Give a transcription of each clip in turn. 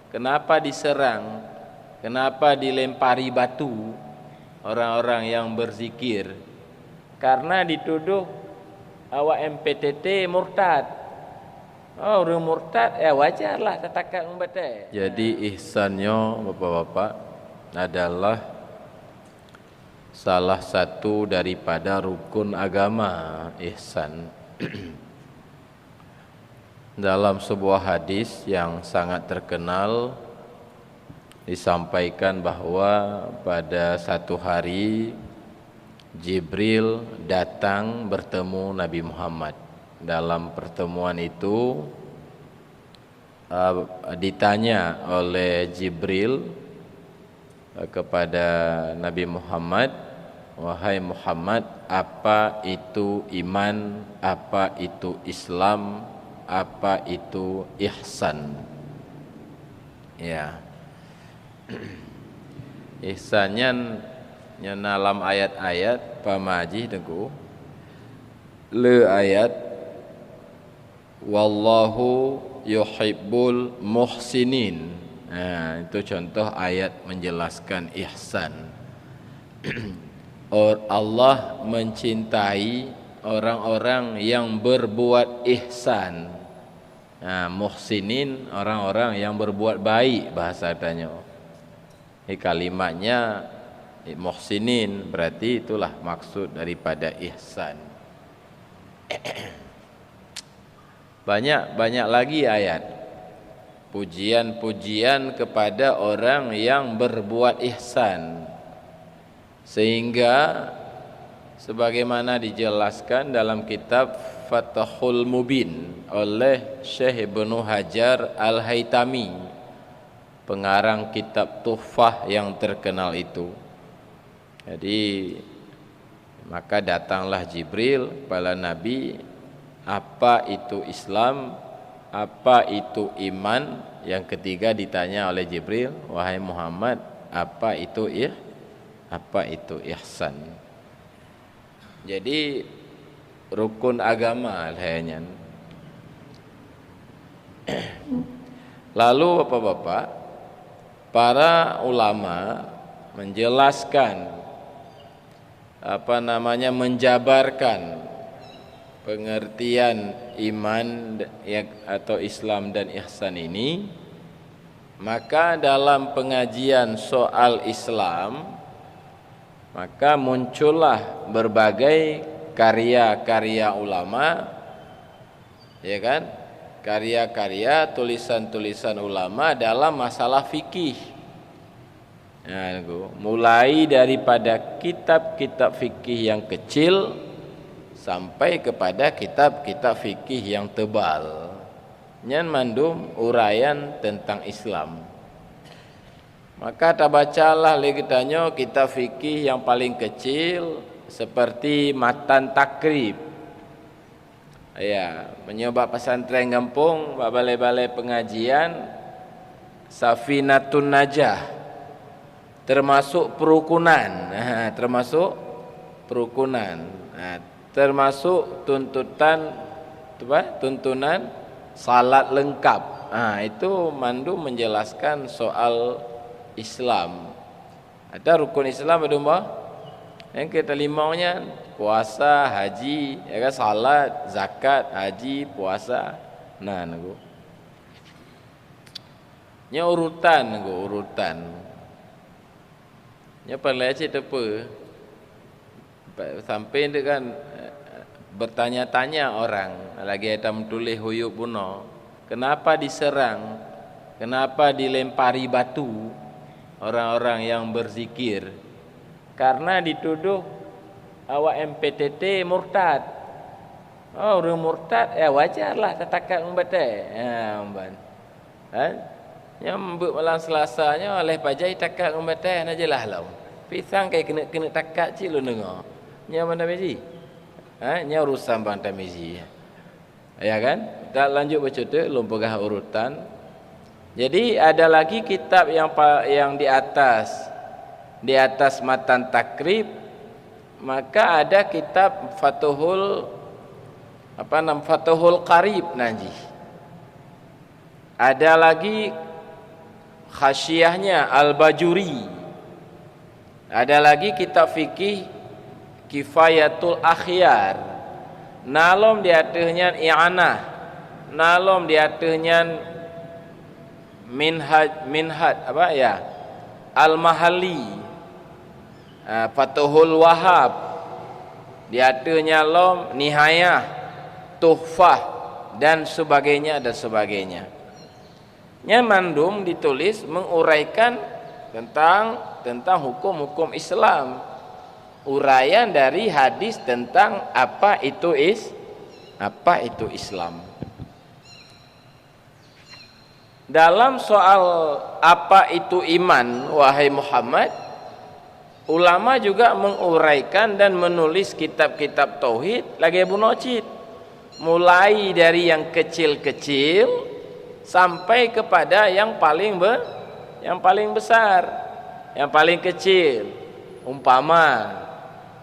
Kenapa diserang? Kenapa dilempari batu orang-orang yang berzikir? Karena dituduh awak MPTT murtad. Oh, orang murtad wajarlah tatakat membaca. Jadi ihsannya Bapak-bapak adalah salah satu daripada rukun agama ihsan. Dalam sebuah hadis yang sangat terkenal disampaikan bahwa pada satu hari Jibril datang bertemu Nabi Muhammad. Dalam pertemuan itu ditanya oleh Jibril kepada Nabi Muhammad, wahai Muhammad, apa itu iman, apa itu Islam, apa itu ihsan? Ya. Ihsannya dalam ayat-ayat pamaji teguh le ayat wallahu yuhibbul muhsinin. Nah, itu contoh ayat menjelaskan ihsan. Allah mencintai orang-orang yang berbuat ihsan. Nah, muhsinin orang-orang yang berbuat baik bahasa katanya. Kalimatnya muhsinin berarti itulah maksud daripada ihsan. Banyak lagi ayat pujian-pujian kepada orang yang berbuat ihsan, sehingga sebagaimana dijelaskan dalam kitab Fathul Mubin oleh Syekh Ibnu Hajar Al-Haytami, pengarang kitab Tuhfah yang terkenal itu. Jadi maka datanglah Jibril kepada Nabi, apa itu Islam, apa itu iman. Yang ketiga ditanya oleh Jibril, wahai Muhammad, apa itu ihsan. Jadi rukun agama lahirnya. Lalu Bapak-bapak, para ulama menjelaskan menjabarkan pengertian iman atau Islam dan ihsan ini. Maka dalam pengajian soal Islam, maka muncullah berbagai karya-karya ulama, ya kan? Karya-karya, tulisan-tulisan ulama dalam masalah fikih. Nah, mulai daripada kitab-kitab fikih yang kecil sampai kepada kitab-kitab fikih yang tebal. Nyan mandum uraian tentang Islam. Maka tabacalah legitanyo kitab fikih yang paling kecil seperti Matan Takrib. Ya, menyobak pesantren kampung, balai-balai pengajian Safinatun Najah. Termasuk perukunan, termasuk tuntunan salat lengkap. Itu mandu menjelaskan soal Islam. Ada rukun Islam ada apa? Yang kelimanya puasa, haji, ya kan, salat, zakat, haji, puasa. Nah, nego. Nya urutan. Nya perlecet apa? Sampai dengan bertanya-tanya orang lagi hitam tulis huyuk buno, kenapa diserang, kenapa dilempari batu orang-orang yang berzikir? Karena dituduh awak MPTT murtad. Oh, orang murtad wajarlah tatakat membaca. Yang malam Selasanya oleh pajai takat umatnya najalah lau. Pisang kayak kena takat cik lu dengar. Nya mana mezi? Nya urusan bang tamizi. Ya kan? Kita lanjut baca tu lumpagah urutan. Jadi ada lagi kitab yang di atas Matan Takrib, maka ada kitab Fathul Qarib nanti. Ada lagi Khasyahnya Al-Bajuri. Ada lagi kitab fikih Kifayatul Akhyar. Nalom di atasnya i'anah. Nalom di atasnya minhaj apa ya? Al-Mahalli. Fatuhul Wahab. Di atasnya lom Nihayah, Tuhfah dan sebagainya dan sebagainya. Mandum ditulis menguraikan tentang hukum-hukum Islam, uraian dari hadis tentang apa itu Islam. Dalam soal apa itu iman, wahai Muhammad, ulama juga menguraikan dan menulis kitab-kitab tauhid lagi bunocit, mulai dari yang kecil-kecil sampai kepada yang paling besar, yang paling kecil. Umpama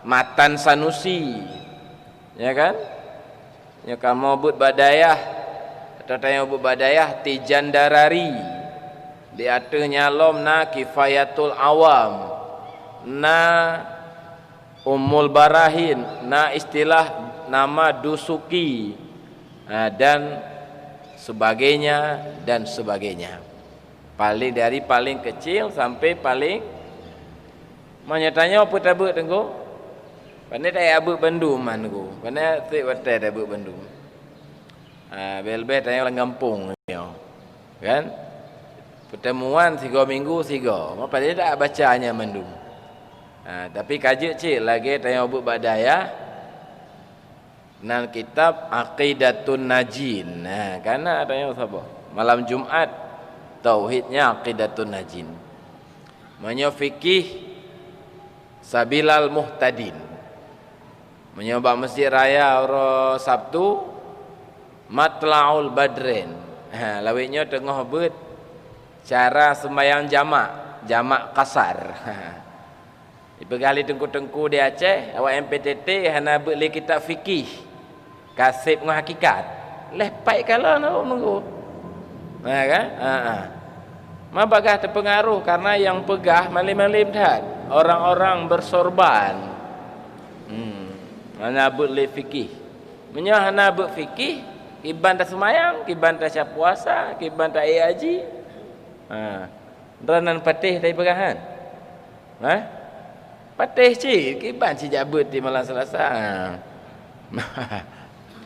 Matan Sanusi, ya kan? Ya kamu but badayah atau tanya but badayah Tijan Darari. Di atasnya lomna Kifayatul Awam, na Ummul Barahin, na istilah nama Dusuki, dan sebagainya dan sebagainya. Dari paling kecil sampai paling menyatanya apa tabuk tengku? Pandai tak abuk Bandung manku. Pandai tak watai tak abuk Bandung. Bel-bel tanya orang kampung kan? Pertemuan 3 minggu 3. Apa dia tak bacanya Bandung. Tapi kaji cik lagi tanya abuk badaya. Nan kitab Aqidatun Najin. Karena adanya apa? Malam Jumat tauhidnya Aqidatun Najin. Menyofikih Sabilal Muhtadin. Menyoba Masjid Raya orang Sabtu Matla'ul Badrin. Lawiknya tengah bet cara sembahyang jamak kasar. Dipegali tengku-tengku di Aceh, awak MPTT hana beli kitab fikih kasib dengan hakikat. Lepai kalau nak menunggu. Kan? Mabagah terpengaruh karena yang pegah malim-malim dah. Orang-orang bersorban. Hana beli fikih. Menyah hana beli fikih, kiban tak semayang, kiban tak siap puasa, kiban tak haji. Ranan patih dari pegahan. Patih cik, kiban si jabut di malam Selasa.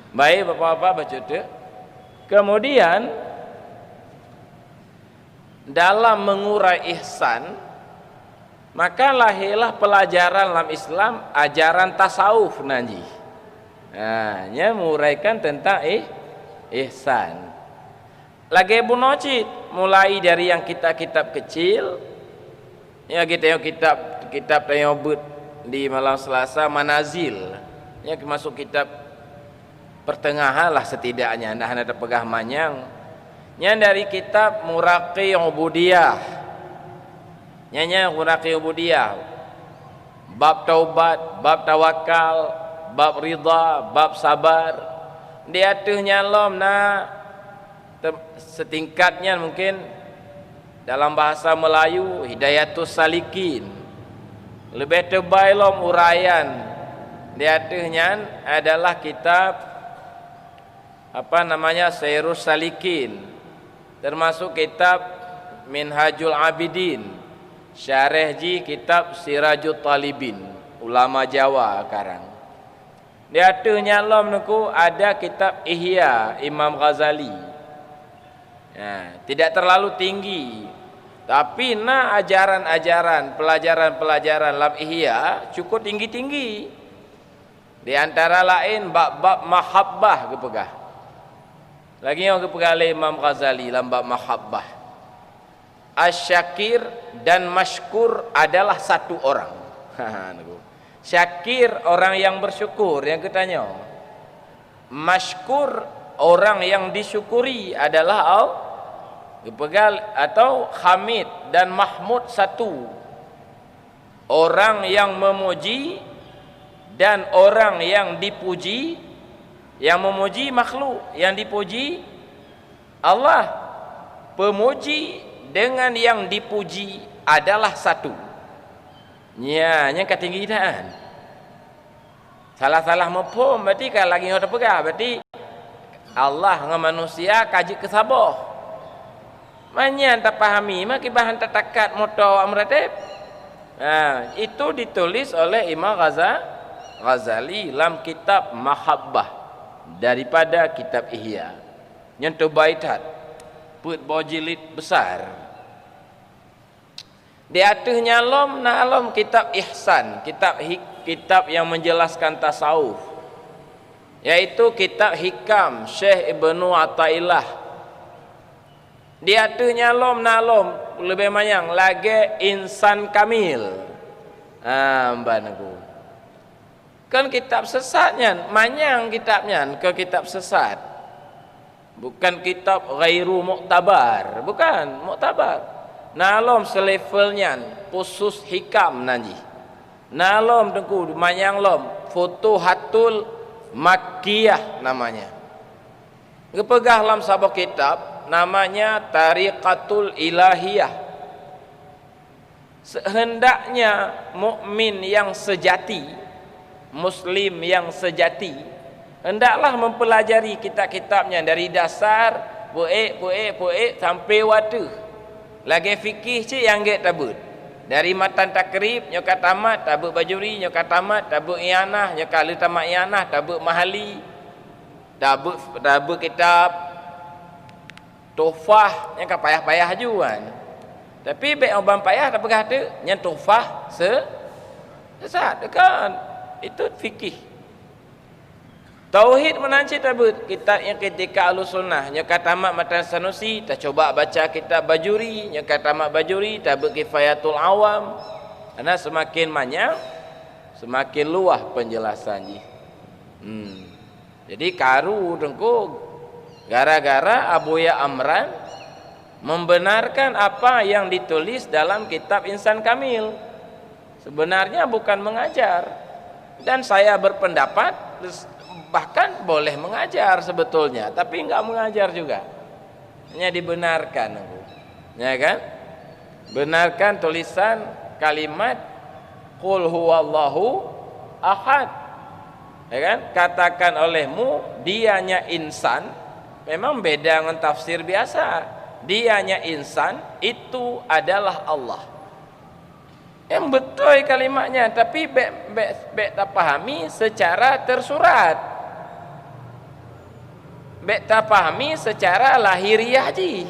Baik bapak-bapak baca tu. Kemudian dalam mengurai ihsan, maka lahirlah pelajaran dalam Islam ajaran tasawuf nanti. Nya menguraikan tentang ihsan. Lagi bunocit mulai dari yang kitab kecil, ya kita yang kitab tayobut di malam Selasa Manazil, ya masuk kitab pertengahan lah setidaknya, dah ada pegah manyang. Nya dari kitab Muraqi Ubudiyah, nya Muraqi Ubudiyah, bab taubat, bab tawakal, bab ridha, bab sabar. Di atasnya lom setingkatnya mungkin dalam bahasa Melayu Hidayatus Salikin. Lebih tebal lom uraian di atasnya adalah kitab Sairus Salikin, termasuk kitab Minhajul Abidin, syarah ji kitab Sirajut Talibin, ulama Jawa sekarang. Di atasnya lom nuku ada kitab Ihya Imam Ghazali. Tidak terlalu tinggi, tapi ajaran-ajaran, pelajaran-pelajaran dalam Ihya cukup tinggi-tinggi. Di antara lain bab-bab mahabbah kepegah. Lagi yang kepegah oleh Imam Ghazali dalam bab mahabbah. Asyakir dan masykur adalah satu orang. Syakir orang yang bersyukur, yang ketanya. Masykur orang yang disyukuri adalah kepegal atau Hamid dan Mahmud satu. Orang yang memuji dan orang yang dipuji. Yang memuji makhluk, yang dipuji Allah. Pemuji dengan yang dipuji adalah satu. Nya ketinggian. Salah-salah mafhum berarti kalau lagi orang terpegah berarti Allah dengan manusia kaji kesabah. Manyan tak pahami mak bahan tatakat motor amratib. Itu ditulis oleh Imam Ghazali dalam kitab Mahabbah daripada kitab Ihya. Nyentuh baitat put bojilid besar. Di atasnya alam kitab Ihsan, kitab yang menjelaskan tasawuf, yaitu kitab Hikam Syekh Ibnu Athaillah. Di atasnya alom lebih banyak lagi Insan Kamil. Mbak Nagu. Kan kitab sesatnya, manyang kitabnya ke kitab sesat. Bukan kitab ghairu mu'tabar, bukan mu'tabar. Nalom selevelnya khusus hikam nanti. Nalom tengku manyang lom Futuhatul Makkiyah namanya. Kepegah dalam sebuah kitab namanya Tariqatul Ilahiyah. Sehendaknya mukmin yang sejati, muslim yang sejati, hendaklah mempelajari kitab-kitabnya dari dasar buik sampai watuh. Lagi fikih cik yang get tabut. Dari matan takrib nyoka tamat tabut bajuri, nyoka tamat tabut ianah, nyoka lu tamat ianah tabut mahali. Tabut kitab Tuhfah yang payah-payah juan. Tapi baik orang payah tak pegah tu, yang Tuhfah sesat kan. Itu fikih. Tauhid menanci tabut kitab yang ketika Ahlussunnah nyoka tamat matan Sanusi tak coba baca kitab Bajuri, nyoka tamat Bajuri tabut Kifayatul Awam. Karena semakin banyak semakin luah penjelasannya. Jadi karu dengku gara-gara Abuya Amran membenarkan apa yang ditulis dalam kitab Insan Kamil. Sebenarnya bukan mengajar. Dan saya berpendapat bahkan boleh mengajar sebetulnya, tapi enggak mengajar juga. Hanya dibenarkan, ya kan? Benarkan tulisan kalimat Qul huwallahu ahad. Ya kan? Katakan olehmu dianya insan, memang beda dengan tafsir biasa. Dianya insan itu adalah Allah. Yang betul kalimatnya, tapi bek tak pahami secara tersurat. Bek tak pahami secara lahiriah ji.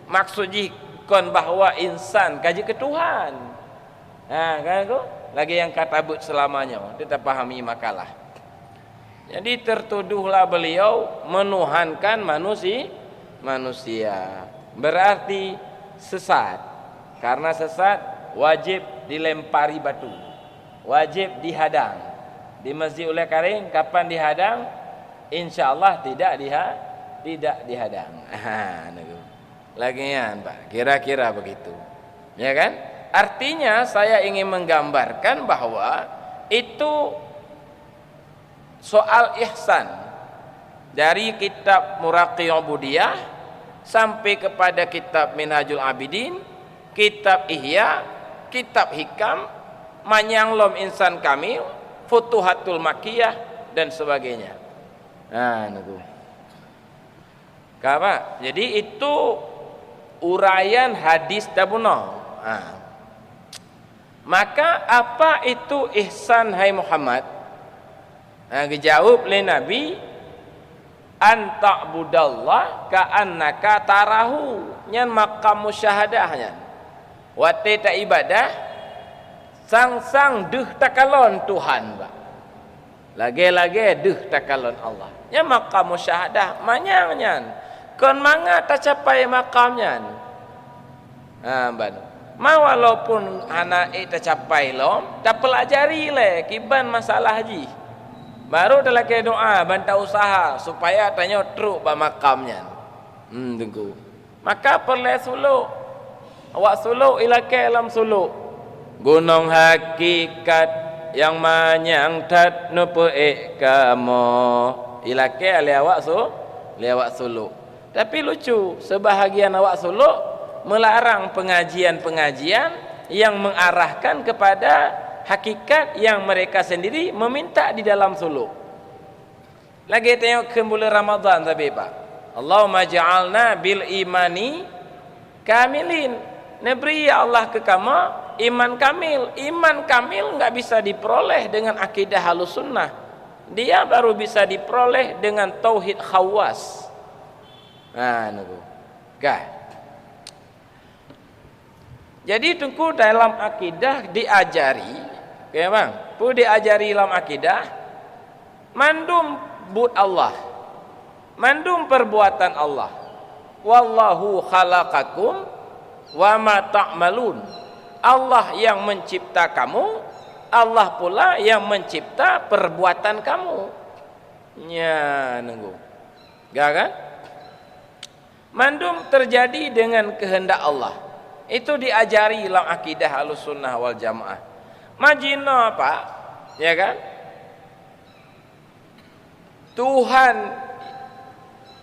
Maksud ji kon bahawa insan kaji ke Tuhan. Kan tu? Lagi yang kata but selamanya, dia tak pahami makalah. Jadi tertuduhlah beliau menuhankan manusia. Berarti sesat. Karena sesat wajib dilempari batu, wajib dihadang. Di Masjid Ul Karim kapan dihadang? Insyaallah tidak dihadang. Lagian Pak, kira-kira begitu. Ya kan? Artinya saya ingin menggambarkan bahwa itu soal ihsan dari kitab Muraqiyah Budiyah sampai kepada kitab Minhajul Abidin, kitab Ihya, kitab Hikam, Manyanglom Insan Kamil, Futuhatul Makkiyah dan sebagainya. Niku. Kapa? Jadi itu uraian hadis tabuna. Maka apa itu ihsan hai Muhammad? Dijawab oleh Nabi, anta'budallah ka'annaka tarahu. Nyan maqam musyahadahnya. Wate tak ibadah sang deh takalon Tuhan Pak. Lagi-lagi deh takalon Allah. Nya maqam musyahadah manyang. Kon manga tak capai makamnya. Banu. Walaupun anak tak capai lom, tak pelajari le kiban masalah haji. Baru dah lagi doa bantah usaha supaya tanya truk ba makamnya. Tunggu. Maka perlu suluk. Awak suluk ilake alam suluk. Gunung hakikat yang manyang tat nupe kamu. Ilake ali awak suluk. Tapi lucu, sebahagian awak suluk melarang pengajian-pengajian yang mengarahkan kepada hakikat yang mereka sendiri meminta di dalam suluk. Lagi tengok ke bulan Ramadan tapi Pak. Allahumma ja'alna bil imani kamilin. Neberi ya Allah ke kamu iman kamil. Iman kamil enggak bisa diperoleh dengan akidah Ahlussunnah. Dia baru bisa diperoleh dengan tauhid khawas. Nah, niku. Gah. Jadi tunggu dalam akidah diajari, ya bang, pu diajari dalam akidah mandum but Allah, mandum perbuatan Allah. Wallahu khalaqakum wa ma ta'malun. Allah yang mencipta kamu, Allah pula yang mencipta perbuatan kamu. Nya nunggu. Gak kan? Mandum terjadi dengan kehendak Allah. Itu diajari dalam akidah Ahlussunnah wal Jamaah. Majina Pak, ya kan? Tuhan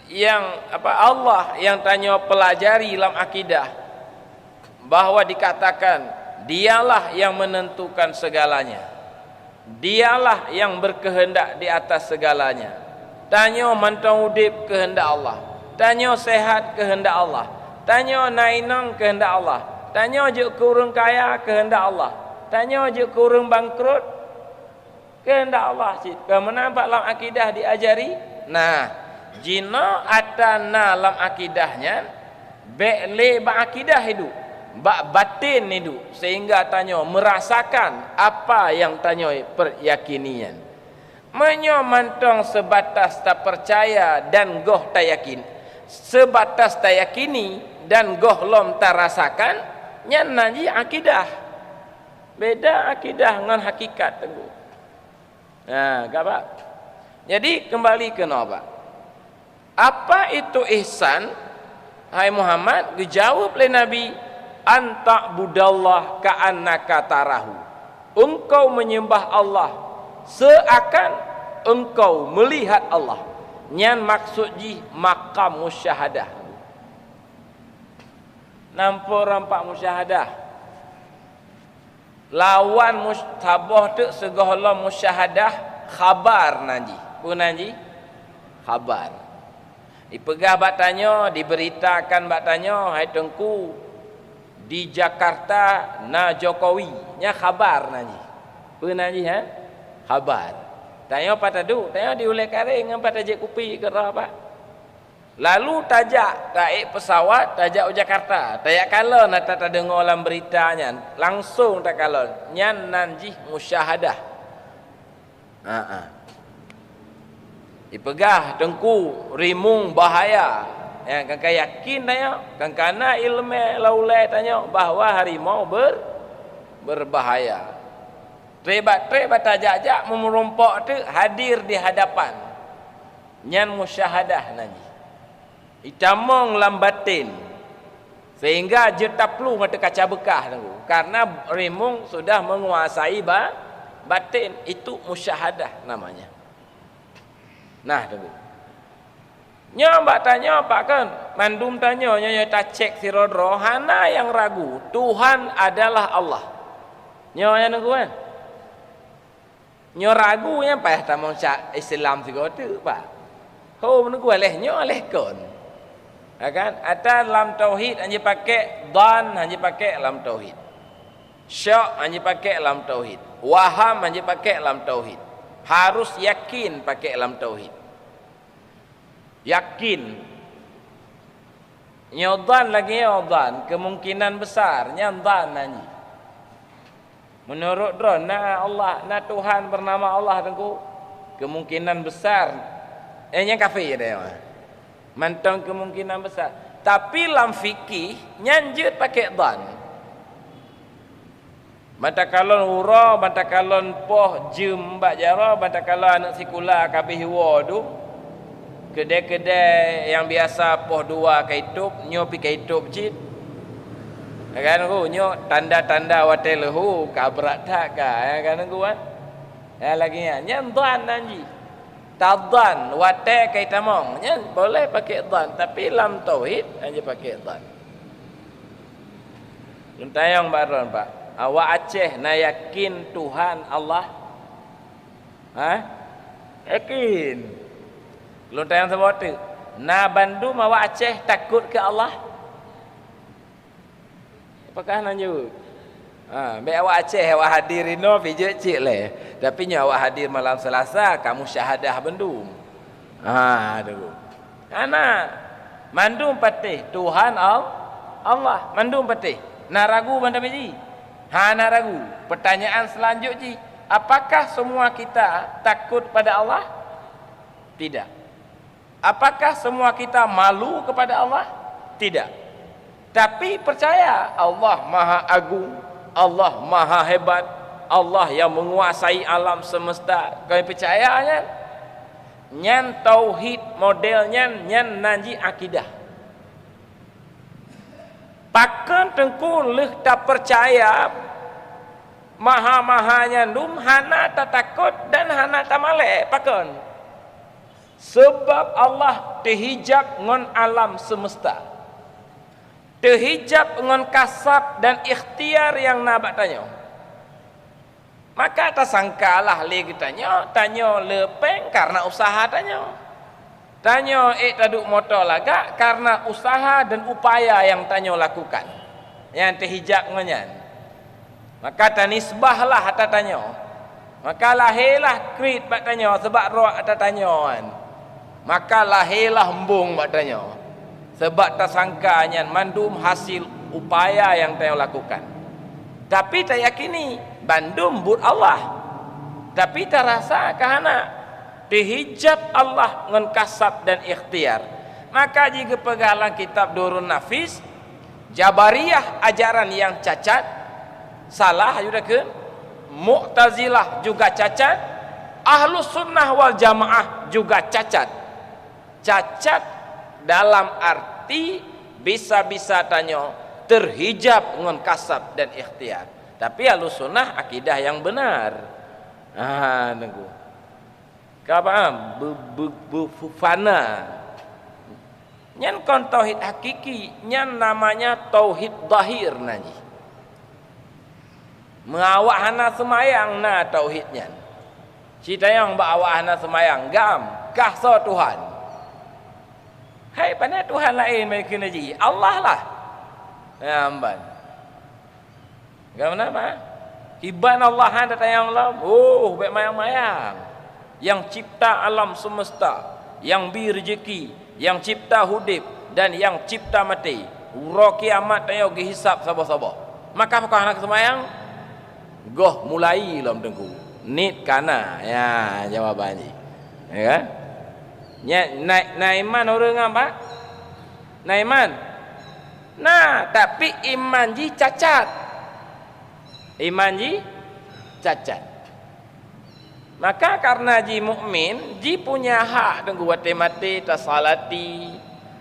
yang Allah yang tanya pelajari dalam akidah bahwa dikatakan dialah yang menentukan segalanya. Dialah yang berkehendak di atas segalanya. Tanya mantau udip kehendak Allah. Tanya sehat kehendak Allah. Tanya nainang kehendak Allah. Tanya je kurang kaya kehendak Allah. Tanya je kurang bangkrut kehendak Allah. Kamu nampak dalam akidah diajari? Nah, jina atana dalam akidahnya bekle berakidah hidup. Bak batin hidup sehingga tanya merasakan apa yang tanya peryakinian. Menyo mantong sebatas tak percaya dan goh tak yakin. Sebatas tak yakini dan goh lom tak rasakan, nyan nanti akidah. Beda akidah dengan hakikat tenggu. Nah, apa? Jadi kembali ke apa? Apa itu ihsan? Hai Muhammad, dijawab oleh Nabi, anta budallah ka'annaka tarahu. Engkau menyembah Allah seakan engkau melihat Allah. Nyan maksud ji makam musyahadah. Nampak rampak musyahadah. Lawan mustabah tu segala musyahadah khabar nanti. Pun nanti khabar. Dipegah batanya, diberitakan batanya, hai tengku di Jakarta na Jokowi nya khabar nanti. Pun nanti ha? Khabar. Tanya apa tadu? Tanya diulek karing apa tajak kupi ke apa? Lalu tajak taik pesawat tajak ke Jakarta. Tayak kala nak tak dengar dalam beritanya. Langsung tak kala nyan nanjih musyahadah. Dipegah tengku rimung bahaya. Ya, kan yakin tanya, kan kana ilmu laulai tanya bahawa harimau berbahaya. Trebat tajak-jak memerompak tu hadir di hadapan. Nyan musyahadah nanti. Itamong lambatin. Sehingga je tak perlu mata kaca bekah tu. Karena rimung sudah menguasai batin. Itu musyahadah namanya. Nah, tunggu. Nya mbak tanya apa kan? Mandum tanya nya tak cek si rodro hana yang ragu. Tuhan adalah Allah. Nya yang nunggu kan? Nyo ragu nya payah tamong Islam tiga tu pak. Ho menunggu alehnya aleh kon. Kan? Ada dalam tauhid hanya pakai dan hanya pakai dalam tauhid. Syak hanya pakai dalam tauhid. Waham hanya pakai dalam tauhid. Harus yakin pakai dalam tauhid. Yakin. Nyodan lagi nyodan kemungkinan besar nyodan nanya. Menurut drone Allah, Tuhan bernama Allah tengku kemungkinan besar yang kafir dia. Mantong kemungkinan besar. Tapi lam fikih nyanjut pakai dhan. Mata kalon ura, mata kalon poh jem bak jara, mata kalon anak sikula kabeh wadu. Kedai-kedai yang biasa poh dua kaitup, nyo pi kaitup jid. Kan aku nyo tanda-tanda watel hu kabrak tak ka kan aku kan. Ya lagi nya nyan nanji. Tadhan wate kai tamong. Nyan boleh pakai dhan tapi lam tauhid hanya pakai dhan. Luntayang baron Pak. Awak Aceh na yakin Tuhan Allah? Yakin. Luntayang sebab tu. Na Bandung awak Aceh takut ke Allah? Apakah nanjuk? Baik awak Aceh awak hadir ino pijak cik leh. Tapi nya awak hadir malam Selasa kamu syahadah Bandung. Tu. Ana mandum patih Tuhan Allah mandum patih. Na ragu bandar meji. Na ragu. Pertanyaan selanjutnya, apakah semua kita takut pada Allah? Tidak. Apakah semua kita malu kepada Allah? Tidak. Tapi percaya Allah Maha Agung, Allah Maha Hebat, Allah yang menguasai alam semesta. Kau percayanya? Nyan tauhid modelnya nyan nanji akidah. Pakan tengku leh tak percaya maha-mahanya num hana tak takut dan hana tak malek pakan. Sebab Allah terhijab ngon alam semesta. Terhijab ngon kasab dan ikhtiar yang nak tanya. Maka tak sangkalah lagi tanya lepeng karena usaha tanya. Tanya taduk motor lagak karena usaha dan upaya yang tanya lakukan. Yang terhijab ngonyan. Maka tanisbahlah hata tanya. Maka lahirlah krit bak tanya sebab roh hata tanyaan. Maka lahirlah embung bak tanya. Sebab tak sangkanya mandum hasil upaya yang tanya lakukan. Tapi tak yakini Bandung but Allah. Tapi tak rasa kahana dihijab Allah dengan kasab dan ikhtiar. Maka jika pegalang kitab Durun Nafis, Jabariyah ajaran yang cacat, salah juga ke, Mu'tazilah juga cacat, Ahlus Sunnah wal Jamaah juga cacat. Cacat dalam arti bisa-bisa tanya terhijab dengan kasab dan ikhtiar. Tapi Ahlus Sunnah akidah yang benar. Nunggu. Kau paham? Fana. Nyan kon tauhid hakiki, nyan namanya tauhid zahir nanti. Mengawak hana semayang na tauhidnya. Cita yang bawa hana semayang gam kahso Tuhan. Hai pandai Tuhan lain mereka naji. Allah lah. Amban. Gimana Pak? Hiban Allah ada tayang alam. Baik mayang-mayang. Yang cipta alam semesta, yang beri rezeki, yang cipta hudib dan yang cipta mati. Ura kiamat tayang gi hisab sabar-sabar. Maka apakah anak semayang? Goh mulai lam tengku. Nit kana. Ya jawabannya. Ya kan? Naiman orang apa? Naiman. Nah, tapi iman ji cacat. Iman ji cacat. Maka karena ji mukmin, ji punya hak tenggu wate mati tasalati,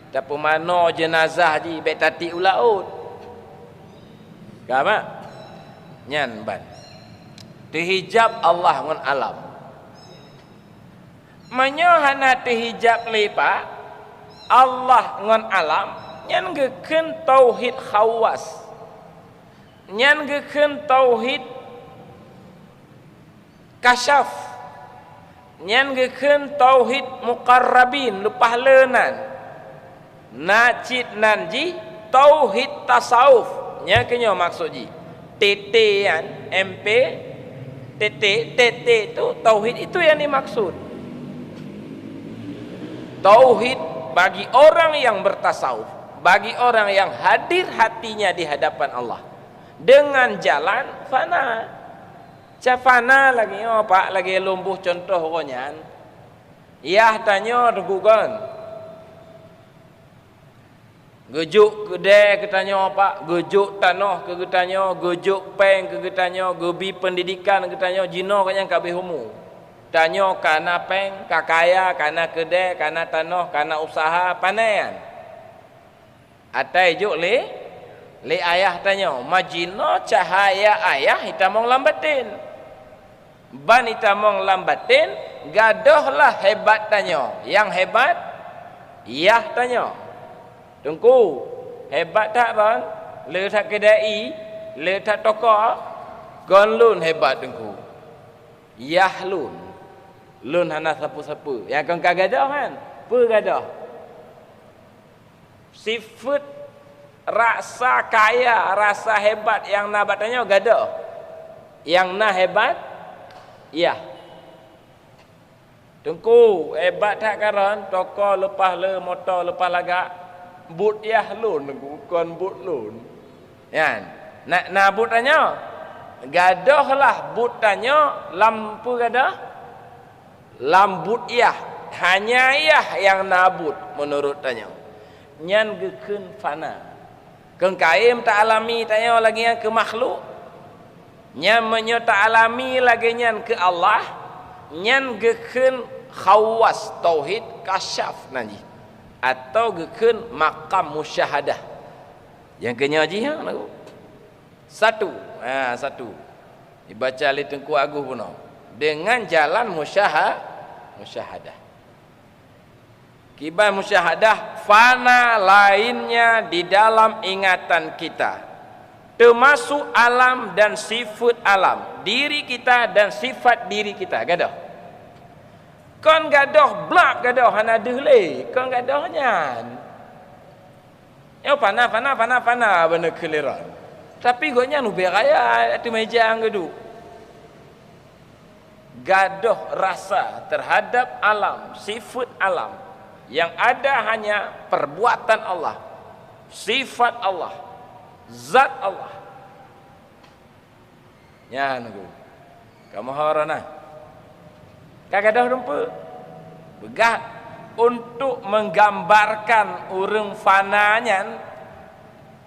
tapumano jenazah ji betati ulaud. Gama? Nyan ban. Dihijab Allah ngon alam. Menyohana dihijab lepa Allah ngon alam nyan geken tauhid khawas. Nyan geken tauhid kasyaf. Nyan geken tauhid muqarrabin lupah leunan. Nacid nanji tauhid tasawuf. Nya kenyo maksud ji. TT-an MP TT itu tauhid itu yang dimaksud. Tauhid bagi orang yang bertasawuf, bagi orang yang hadir hatinya di hadapan Allah dengan jalan fana. Cafana lagi Pak lagi lumbuh contoh konyan. Yah tanya regugan. Gejuk kedai ketanya Pak, gejuk tanah ke ketanya, gejuk peng ke ketanya, gebi pendidikan ke ketanya, jino kanya kabeh homo. Tanya kana peng, kakaya, kana kedai, kana tanah, kana usaha panean. Atai juk le ayah tanya, majino cahaya ayah hitamong lambatin. Ban hitamong lambatin, gadohlah hebat tanya. Yang hebat, yah tanya. Tunggu, hebat tak bang? Le tak kedai, le tak tokoh gon lun hebat dengku yahlun lun hana siapa-siapa yang kan gadah kan apa gadah sifat rasa kaya rasa hebat yang nak bertanya gadah yang nak hebat ya dengku hebat tak karan tokoh lepas le motor lepas lagak but yahlun bukan but lun kan nak but tanya gadah lah but tanya lampu gadah lambut yah hanya yah yang nabut menurut tanya nyan geken fana kengkaim tak alami tanya lagi yang ke makhluk nyan menyo tak alami lagi nyan ke Allah nyan geken khawas tauhid kasyaf nanti atau geken makam musyahadah yang kenya haji hang lagu satu dibaca oleh Tengku Agung pun dengan jalan musyahadah kibar musyahadah fana lainnya di dalam ingatan kita termasuk alam dan sifat alam diri kita dan sifat diri kita gadah kon gadah blak gadah hana deuleh kon gadahnya yo fana benar keliran tapi gonya nu beraya atu meja anggedu gadah rasa terhadap alam sifat alam yang ada hanya perbuatan Allah sifat Allah zat Allah ya nugu kamu horana kagadah rumpa begah untuk menggambarkan urang fananya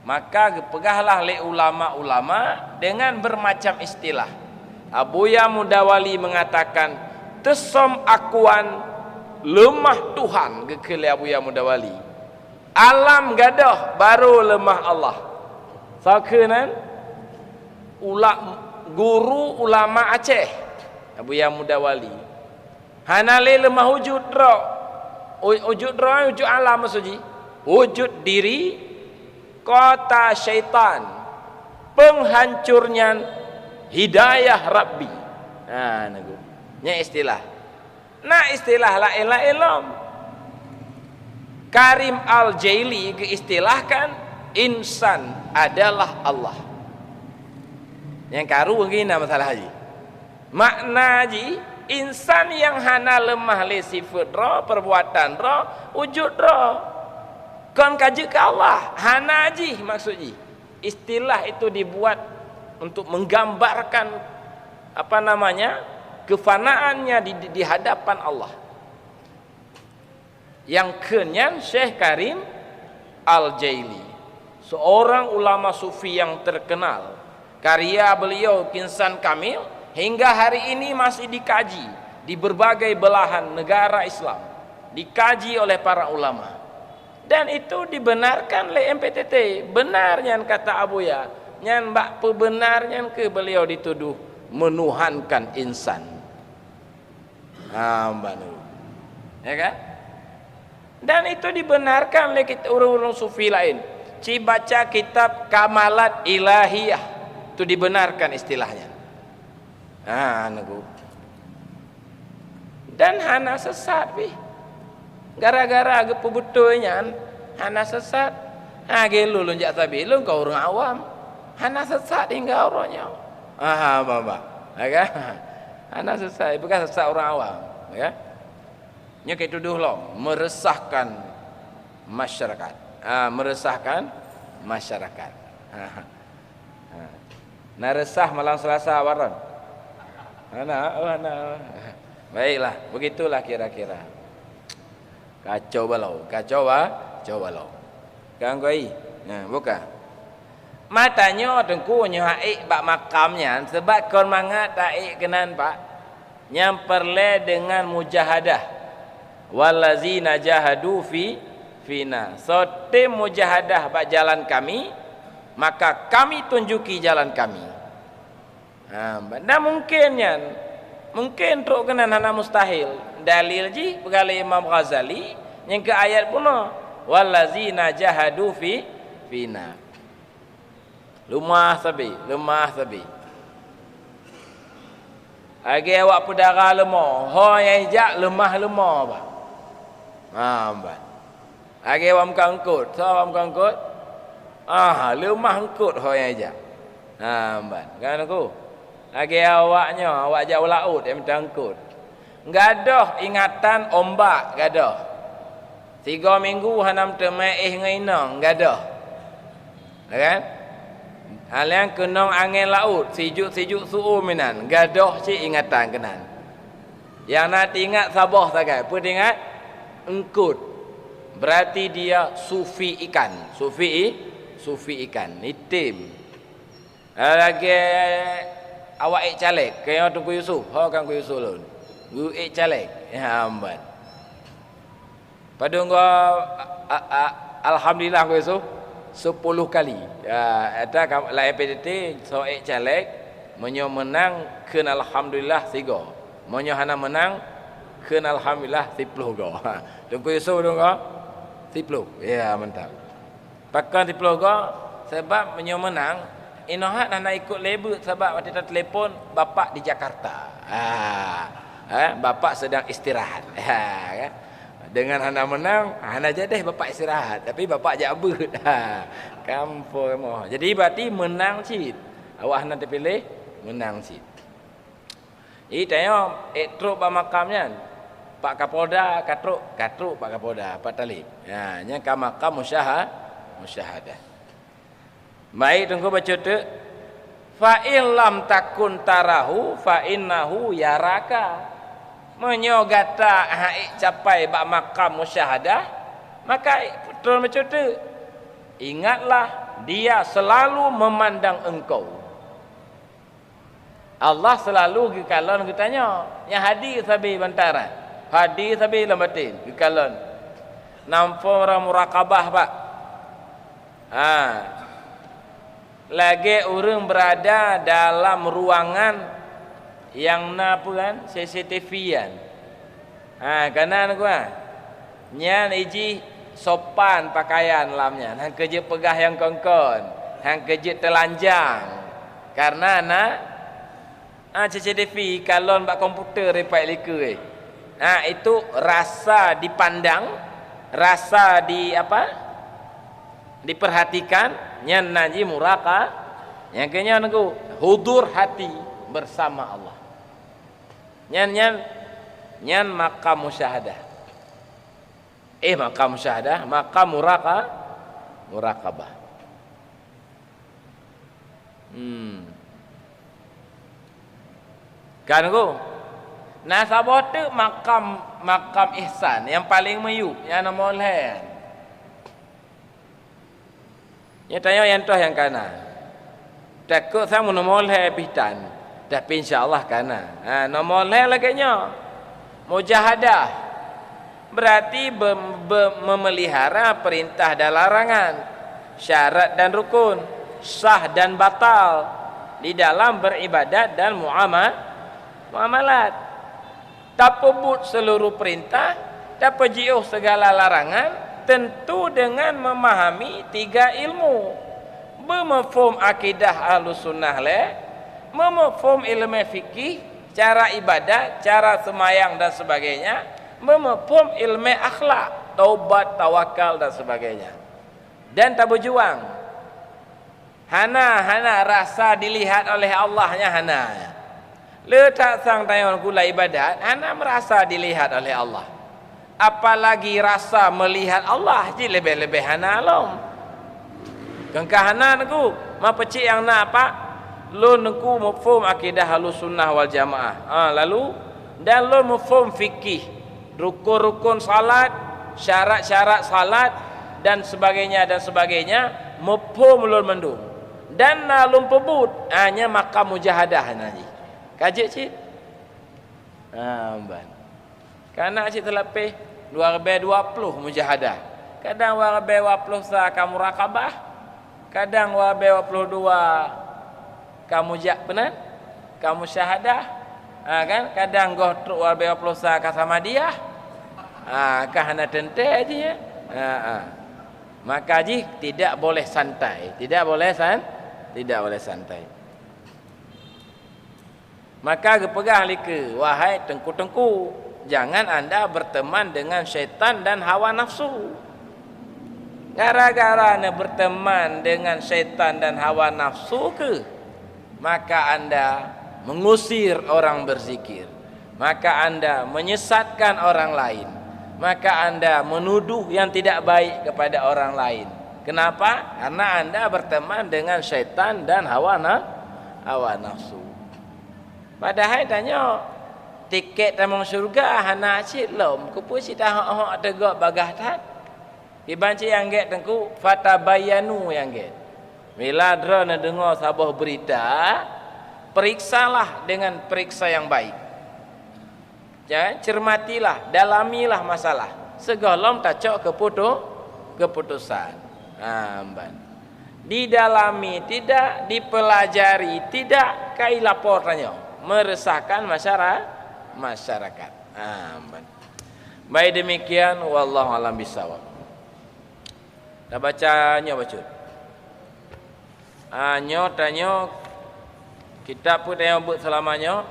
maka pegahlah oleh ulama-ulama dengan bermacam istilah. Abuya Mudawali mengatakan tesom akuan lemah Tuhan gekele Abuya Mudawali alam gadah baru lemah Allah sakenan guru ulama Aceh Abuya Mudawali hanale lemah wujud alam maksudnya wujud diri kota syaitan penghancurnya hidayah Rabbi nagu nya istilah la ilaha illallah Karim Al-Jaili keistilahkan insan adalah Allah yang karu gini masalah haji makna haji insan yang hana lemah le sifat roh perbuatan roh wujud roh kon kaji ke Allah hana haji maksudnya istilah itu dibuat untuk menggambarkan apa namanya kefanaannya di hadapan Allah yang kenyan Syekh Karim Al-Jaili seorang ulama sufi yang terkenal karya beliau Kinsan Kamil hingga hari ini masih dikaji di berbagai belahan negara Islam dikaji oleh para ulama dan itu dibenarkan oleh MPTT benarnya kata Abuya nyan bak pebenarnya ke beliau dituduh menuhankan insan ya kan dan itu dibenarkan oleh kita orang-orang sufi lain baca kitab Kamalat Ilahiyah itu dibenarkan istilahnya dan hana sesat gara-gara pebutulnya hana sesat gelu lunjak tabi lu kau orang awam hana sesat hingga orangnya hana sesat bukan sesat orang awam ya nya kayak tuduh lo meresahkan masyarakat nah resah malam Selasa waran baiklah begitulah kira-kira kacau balau ganggoi buka matanya tengku nyohaik bak makamnya sebab kon mangat taik kenan pak nyamperle dengan mujahadah walazina jahadu fina sote mujahadah bak jalan kami maka kami tunjuki jalan kami mungkin truk kenan hana mustahil dalil ji pegala Imam Ghazali yang ke ayat pun walazina jahadu fina Lemah sabi. Lagi awak pudara lemah. Ho yang hijak lemah bah. Bah. Lagi awak muka angkut. So awak muka angkut. Lemah angkut ho yang hijak. Bah. Kan aku. Lagi awak jauh laut yang minta angkut. Gadoh ingatan ombak gadoh. 3 minggu hanam temaih ngainang gadoh. Kan? Halian kenong angin laut, sijuk suhu minan, gadoh cik ingatan kenan. Yang nak ingat Sabah sagai, pun ingat engkut. Berarti dia sufi ikan, sufi ikan, itim. Lagi awak calek, kaya tu ku Yusuf, kan ku Yusuf lun. Gu calek, hambat. Padung alhamdulillah ku Yusuf 10 kali. Ada lain PDT so calek menyo menang keun alhamdulillah 3. Menyo hana menang keun alhamdulillah 10 go. Tunggu Yusuf tunggu 10. Ya mantap. Pakan 10 go sebab menyo menang inohat nak ikut label sebab waktu kita telefon bapak di Jakarta. Bapak sedang istirahat. Kan? Dengan hana menang, hana jadi bapak istirahat, tapi bapak jabut. Kampung moh. Jadi berarti menang cit. Awak hana terpilih menang cit. Ini tanya truk ba makamnya. Pak Kapolda katruk Pak Kapolda Pak Talib. Nya ka makam musyahadah. Baik tunggu baca tu. Fa in lam takun tarahu fa innahu yaraka. Menyogata capai bak makam musyahadah, maka betul macam tu. Ingatlah dia selalu memandang engkau. Allah selalu gikalon kitanya. Yang hadir sabi bantaran. Hadir sabi lambatin gikalon. Nampo orang murakabah pak. Lagi orang berada dalam ruangan yang apa kan CCTV-an. Kanan gua. Nyan iji sopan pakaian lamnya. Hang kerja pegah yang kongkon, hang kerja telanjang. Karena CCTV kalon bak komputer repai leka itu rasa dipandang, rasa diperhatikan, nyan naji muraka. Yang kenya nagu hudur hati bersama Allah. Nyan makam musyahadah. Makam musyahadah, makam murakabah. Kan aku. Nah sabot tu makam ihsan yang paling mayup, yang nomor lain. Ya tanya yang tu yang kanan. Takut saya nomor lain pitan. Tapi insyaAllah kana. Nomor lain lagi nya mujahadah. Berarti memelihara perintah dan larangan, syarat dan rukun, sah dan batal di dalam beribadat dan muamalat. Tak pebut seluruh perintah, tak pejiuh segala larangan, tentu dengan memahami 3 ilmu. Bermafhum akidah Ahlus Sunnah memafhum ilmu fikih, cara ibadat, cara semayang dan sebagainya, memafhum ilmu akhlak, taubat, tawakal dan sebagainya. Dan tak berjuang. Hana rasa dilihat oleh Allahnya hana. Letak sang tayon kula ibadat, hana merasa dilihat oleh Allah. Apalagi rasa melihat Allah, jadi lebih-lebih hana lom. Kengkah hana aku, ma pecik yang nak apa? Lu nengku mafhum akidah Ahlus Sunnah wal Jamaah. Lalu dan lu mafhum fikih, rukun-rukun salat, syarat-syarat salat dan sebagainya mafhum ulun mendung. Dan nalum pebut hanya makam mujahadah naji. Kaji cik. Ban. Kana cik terlapih 2020 mujahadah. Kadang 2020 sa kamu murakabah, kadang 2022 kamu benar, kamu syahadah, kan? Kadang goh truk wal bewa plosa ka sama dia, kahana tente aja ya. Maka ji tidak boleh santai, Tidak boleh santai. Maka pegang lika, wahai tengku-tengku, jangan anda berteman dengan syaitan dan hawa nafsu. Gara-gara anda berteman dengan syaitan dan hawa nafsu ke, maka anda mengusir orang berzikir, maka anda menyesatkan orang lain, maka anda menuduh yang tidak baik kepada orang lain. Kenapa? Karena anda berteman dengan syaitan dan hawa nafsu. Padahal tanya tiket tamang syurga hana cik lom kupu cik dah hok tegak bagah tat. Ibanci yang get tengku fatabayanu yang get. Bila dra nak dengar sabah berita, periksalah dengan periksa yang baik. Jangan cermatilah, dalamilah masalah. Segolom tacok keputusan. Amban. Didalami, tidak dipelajari, tidak kai lapor tanya. Meresahkan masyarakat. Amban. Baik demikian, wallahu alam bisawab. Dah bacanya baca. Nyo tanya kitab pun tanya buat selamanya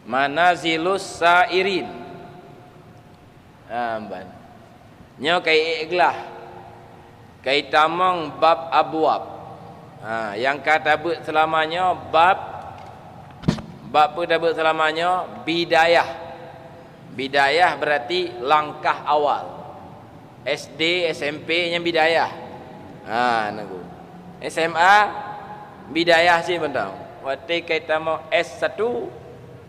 Manazilus Sairin. Amban. Nyo kai iglah. Kai tamang bab abwab. Yang kata buat selamanya bab pun dah buat selamanya bidayah. Bidayah berarti langkah awal. SD, SMP nya bidayah. Nagu. SMA bidayah sih bentang. Waktu kita mau S1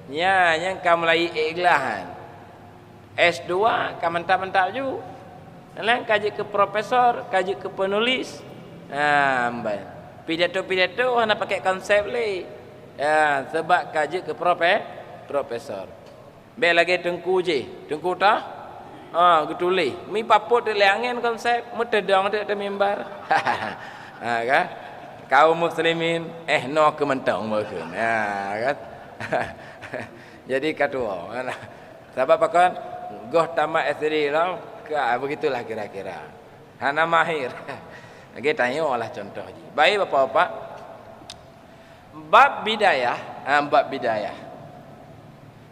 nya yang kamu mulai iglahan. S2 kamu mentap-mentap ju. Lain kaji ke profesor, kaji ke penulis. Pidato hanya pakai konsep le. Sebab kaji ke profesor. Be lagi tengku je. Tengku tah? Getulih. Mi paput de angin konsep, metedong de mimbar. Kan? Kaum muslimin no kementong meukeun. Kan? Jadi katua. Sebab apa kan? Goh tamat SD lah, begitulah kira-kira. Hana mahir. Lagi tanyalah contoh je. Baik Bapak-bapak. Bab bidayah.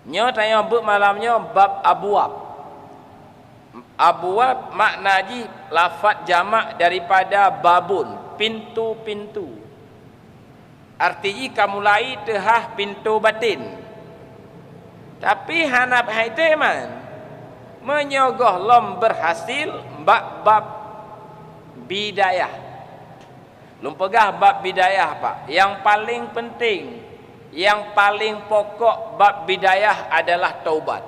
Nyo tanya bab malamnya bab abwab. Abwab maknanya lafaz jamak daripada babun, pintu-pintu. Artinya kamu mulai tehah pintu batin. Tapi hanap haiteman menyogoh lom berhasil bab bidayah. Lom pegah bab bidayah Pak. Yang paling penting, yang paling pokok bab bidayah adalah taubat.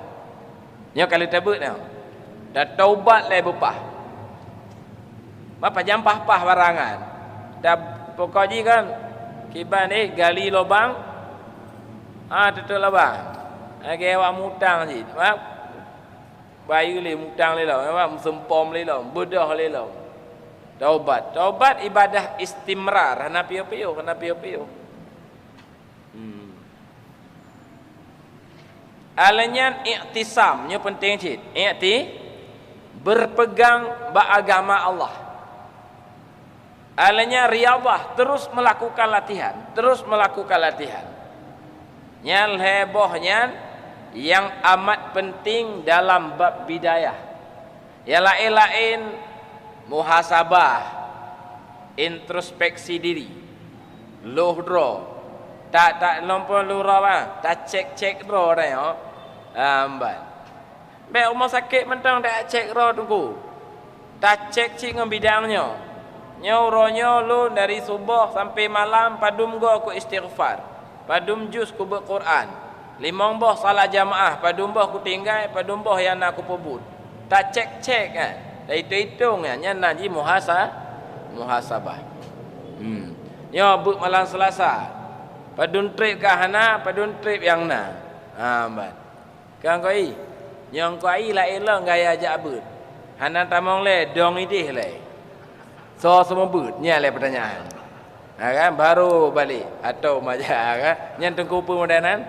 Nyo kalau tabut nyo. Dan taubat le bupah. Bapa jampah-pah barangan. Dan pokoknya kan kiban gali lubang. Tutup lubang. Age awak mutang je. Bayu le mutang le lah. Awak sempom le lah, bedah le lah. Taubat ibadah istimrar, hana piyo-piyo. Alanyan i'tisam, nya penting cit. Berpegang beragama Allah. Alanya riyadhah, terus melakukan latihan. Nyal hebohnya yang amat penting dalam bab bidayah. Yang lain-lain muhasabah, introspeksi diri, luhdro, tak lompo lura bang, tak cek dro dah yo. Amban. Be rumah sakit mentang tak cek ro tunggu. Tak cek cik ngam bidangnya. Nyauronyo lu dari subuh sampai malam padum go ku istighfar. Padum juz ku Quran. Limong boh salat jamaah, padum boh ku tinggal, padum boh yang nak ku pebut. Tak cek kan. Dah hitung nya naji muhasabah. Yo but malam Selasa. Padun trip ke hana, padun trip yang na. Amban. Kang koi. Yang koi la elong gaya jabut. Hana tamong le dong idih le. So semua but nya le pertanyaan. Kan baru balik atau majak kan. Yang tengku pemodanan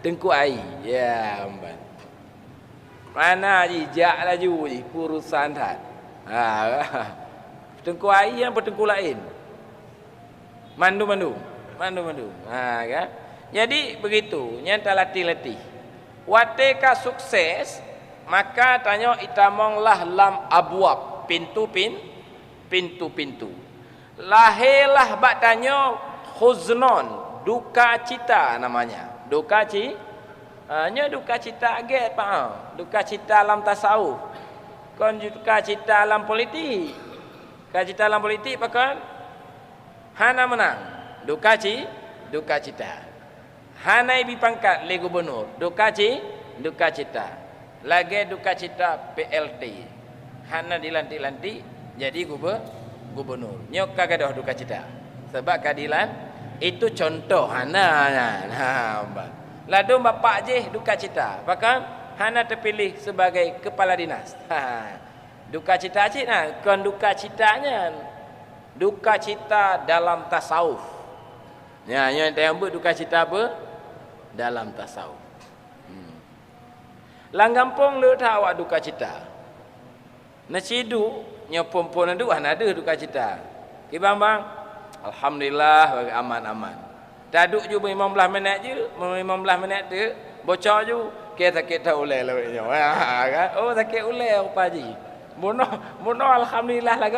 tengku ai. Ya amban. Mana ji jak laju ji urusan tat. Tengku air yang bertengku lain. Mandu. Kan? Jadi begitu, nyata latih. Wateka sukses, maka tanya itamonglah lam abwab, pintu. Lahirlah bak tanya huznon, duka cita namanya. Duka cita agak pak. Duka cita alam tasawuf. Kon duka cita alam politik. Duka cita alam politik pakan hana menang. Duka cita. Hanai bipangkat le gubernur. Duka cita. Lagi duka cita PLT. Hana dilantik jadi gubernur. Nyok kagak dah duka cita. Sebab keadilan itu contoh hana. Lalu bapak je duka cita. Bahkan hana terpilih sebagai kepala dinas. Duka cita cik nah, kon duka citanya. Duka cita dalam tasawuf. Ya, yang tayang duka cita apa? Dalam tasawuf. Langgampong lu tahu awak duka cita. Nasidu nyopon-pon ada duka cita. Bang, alhamdulillah aman. Taduk je 15 minit je, 15 minit tu bocor je ke sakit tak ulai lawaknya. Kan? Oh sakit ulai apa ji. Mono alhamdulillah lah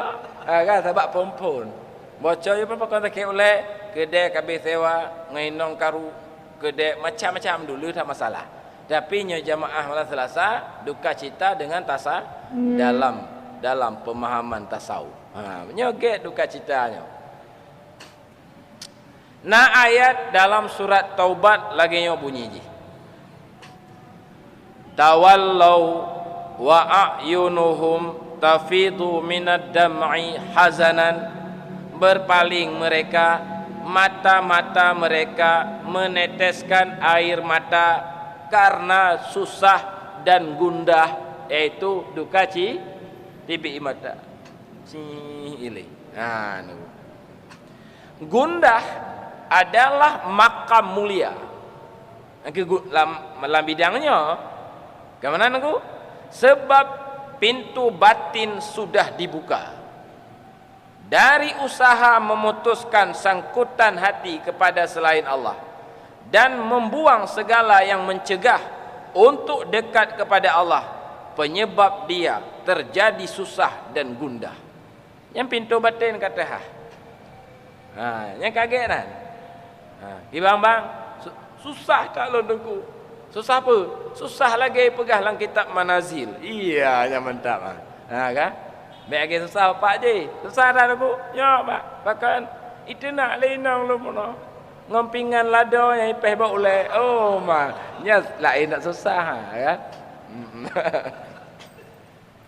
kan sebab pompon. Bocor je apa kau sakit ulai, kedai kabeh sewa, ngainong karu, kedai macam-macam dulu tak masalah. Tapi nya jamaah malam Selasa duka cita dengan dalam pemahaman tasawuf. Nyoget duka citanya. Nah ayat dalam surat Taubat lagi nyo bunyi ji. Tawallau wa a'yunuhum tafidu minad dam'i hazanan. Berpaling mereka, mata-mata mereka meneteskan air mata karena susah dan gundah, yaitu duka tibi mata. Gundah adalah makam mulia. Dalam bidangnya, kemana aku? Sebab pintu batin sudah dibuka. Dari usaha memutuskan sangkutan hati kepada selain Allah dan membuang segala yang mencegah untuk dekat kepada Allah, penyebab dia terjadi susah dan gundah. Yang pintu batin kata yang kaget kan? Bang, susah tak lo dengku? Susah apa? Susah lagi pegang kitab manazil. Iya, yang mantap kan? Baik lagi susah apa je? Susah dah aku. Ya, Pak. Bahkan itu nak lenang lu mono. Ngompingan lado yang ipeh bawa oleh. Oh, mak. Nya lain nak susah kan?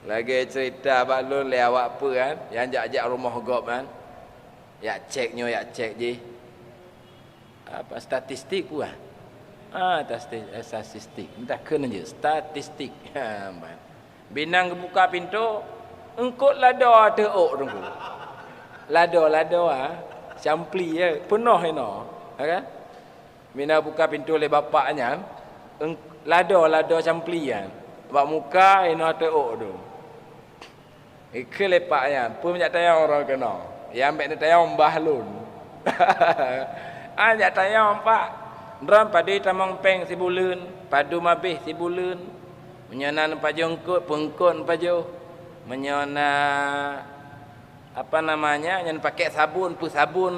Lagi cerita Pak Lun le awak apa kan? Yang jak-jak rumah gop kan? Ya cek je. Apa statistik puan? Statistik. Entah kena je statistik. Binang buka pintu engkut lado teok tunggu. Lado campli penuh kan? Mina buka pintu oleh bapaknya lado campli kan. Bak muka teok tu. Ke lepaknya pun jak tayang orang kena. Yang ambek ni tayang mbah lun. Jak tayang pak. Ndram padu tamang peng sibulun, padu mabih sibulun. Menyanan pajongkut pengkon paju. Menyona apa namanya yang pakai sabun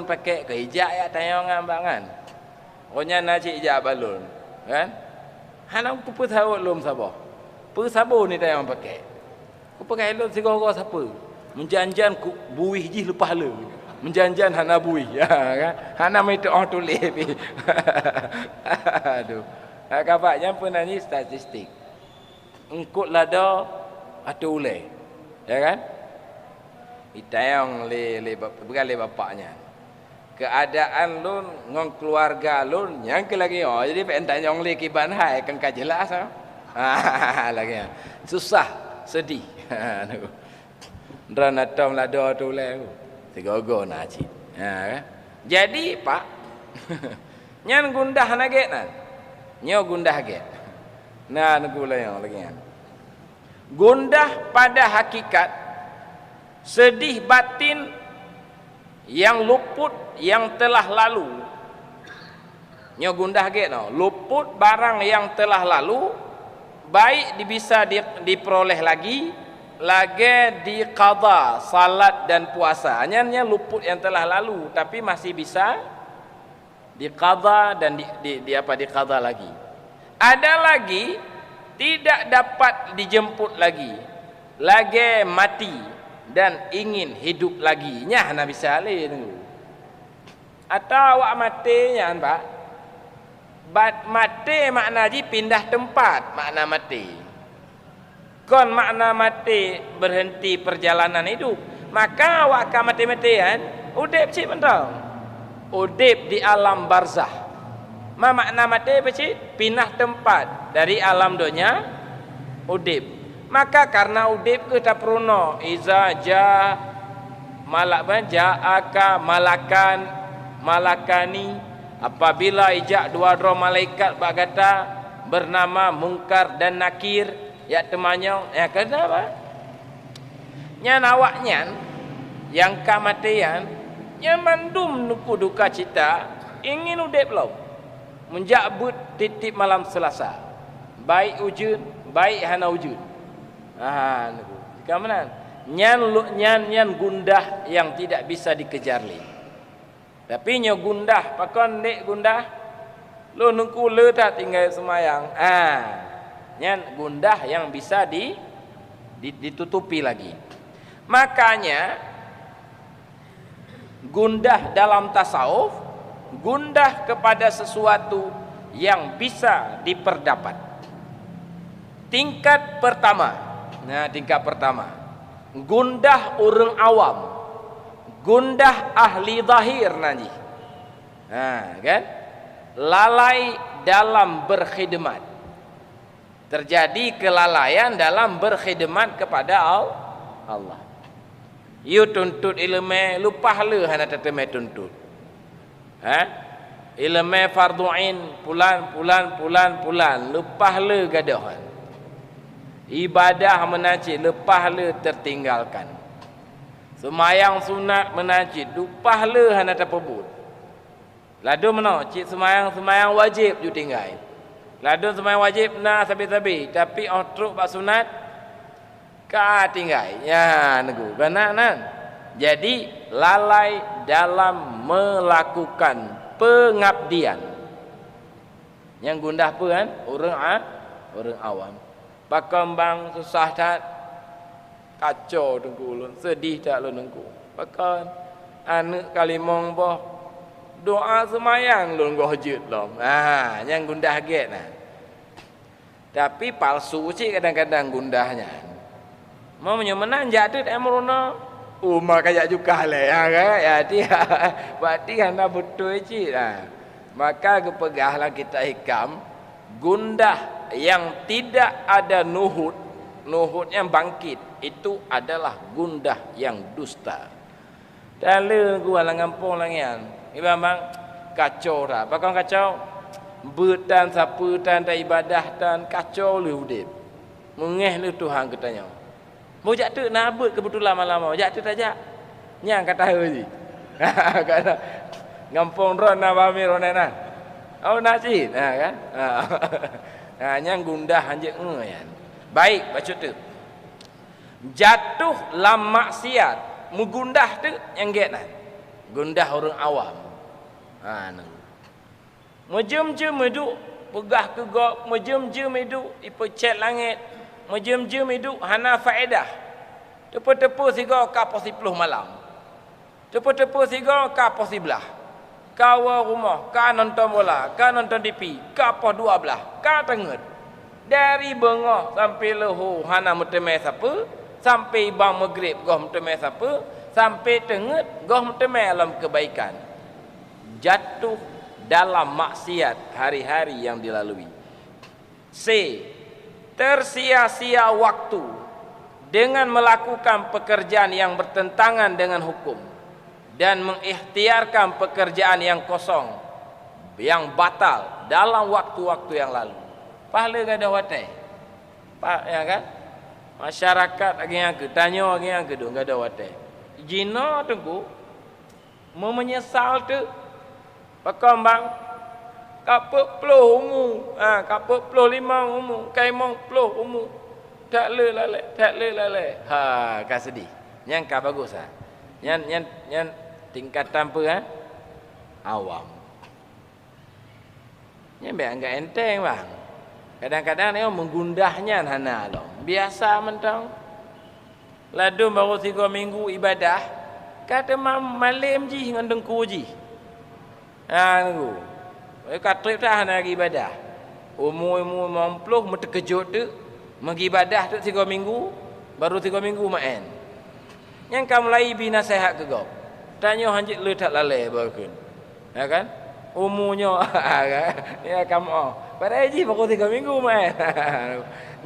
pakai ke hijab ya tayang ambangan. Onya na cik hijab balun kan? Hanang pu sawut lum sabah. Pu sabun ni tayang pakai. Ku pakai lum sigo siapa? Menjanjan ku buih ji lepas le. Menjanjan hana buih ya kan? Hana mai tu orang tulis pi. Aduh. Kapaknya pun ni statistik. Engkut lada atau ulai. Ya kan? Itayang le bapaknya. Keadaan lun ngong keluarga lun yang ke lagi jadi pentanyong le kiban hai kan ka jelas lagi. Susah, sedih. Ndran atom lado tu le. Segogo na cik. Kan? Jadi Pak nyan gundah naget nan. Nyo gundah get. Nah nugula yang lagi. Gundah pada hakikat sedih batin yang luput yang telah lalu. Nyo gundah ge no, luput barang yang telah lalu, baik bisa diperoleh lagi diqada salat dan puasa. Hanya luput yang telah lalu tapi masih bisa diqada dan diqada lagi. Ada lagi tidak dapat dijemput lagi mati dan ingin hidup lagi. Nyah Nabi Saleh tu. Atau awak mati nya Pak. Mati makna ji pindah tempat makna mati. Kon makna mati berhenti perjalanan hidup. Maka awak ka mati-matian udip cik mentang. Udip di alam barzah. Makna mati apa cik? Pindah tempat dari alam dunia udip. Maka karena udip kita peruno iza ja ja'aka malakani, apabila ijak dua malaikat bagata bernama Munkar dan Nakir ya temanyong ya kenapa nyan awaknya yang kamatian nyamandum nuku duka cita ingin udip lo menjabut titip malam Selasa baik wujud baik hana wujud nuku kamanan nyan gundah yang tidak bisa dikejar li. Tapi nyo gundah pakon dek gundah lu nuku le tak tinggal semayang nyan gundah yang bisa ditutupi lagi. Makanya gundah dalam tasawuf gundah kepada sesuatu yang bisa diperdapat. Tingkat pertama gundah orang awam, gundah ahli zahir nanti. Kan? Lalai dalam berkhidmat. Terjadi kelalaian dalam berkhidmat kepada Allah. You tuntut ilmu lupa le hana teteme tuntut. Ilmu fardu'in pulan lupa le gadohan. Ibadah menajid lepas le tertinggalkan. Semayang sunat menajid lupa le hana terpebut. Ladu mana cik semayang wajib ju tinggal. Ladu semayang wajib na sabi-sabi tapi otruk bak sunat ka tinggal. Ya nego benar. Jadi lalai dalam melakukan pengabdian. Yang gundah apa kan? Orang awam. Pakambang susah tak kacau tengku ulun sedih tak ulun tengku pakan anak kalimong boh doa semayang ulun go hujud lom yang gundah get nah tapi palsu cik kadang-kadang gundahnya mau menyemenan jadut emrono umar kayak juga le ya dia berarti hana betul cik maka kepegahlah kita hikam gundah yang tidak ada nuhudnya bangkit itu adalah gundah yang dusta. Dalam gua langampung langian, ibang kacau dah. Bakang kacau, berdan sapu dan ibadah dan kacau lu udip. Mengeh lu Tuhan katanya. Mau jatuh nabut kebetulan malam mau jatuh saja. Nyang kata heuji. Kata ngampung ron nabami ronena. Oh nasi, kan? Nyang gundah anjing yan. Baik baca tu. Jatuh lam maksiat, mugundah tu yang get nah. Gundah orang awam. Mejem-jem hidup pegah ke gok, mejem-jem hidup ipecet langit, mejem-jem hidup hana faedah. Tepu-tepu sigo ka pos 10 malam. Tepu-tepu sigo ka pos 11. Kawa rumah, ka nonton bola, ka nonton TV, ka pos 12, ka tenget. Dari bengah sampai lehu hana meteme siapa, sampai bang maghrib goh meteme siapa, sampai tenget goh meteme alam kebaikan. Jatuh dalam maksiat hari-hari yang dilalui. C. Tersia-sia waktu dengan melakukan pekerjaan yang bertentangan dengan hukum dan mengikhtiarkan pekerjaan yang kosong, yang batal dalam waktu-waktu yang lalu. Pahala gak ada watai. Ya kan? Masyarakat lagi yang ke tanya lagi yang ke enggak ada watai. Jina tengku menyesal tu. Pakam bang kapuk puluh umu, kapuk puluh lima umu, kaimong puluh umu. Tak le lale. Ha, kau sedih. Yang kau bagus ah. Yang tingkatan apa ah? Awam. Yang biar enggak enteng bang. Kadang-kadang dia menggundahnya hana lo. Biasa mentang. Ladum baru 3 minggu ibadah. Kata malam ji dengan dengku ji. Nunggu. Katrip dah nak ibadah. Umur 50 mesti kejut tu. Pergi ibadah tu 3 minggu. Baru 3 minggu main. Yang kamu mulai binasihat ke kau. Tanya hanjit lu tak lalai baru. Ya kan? Umurnya ya kamu. Pada haji baru 3 minggu main.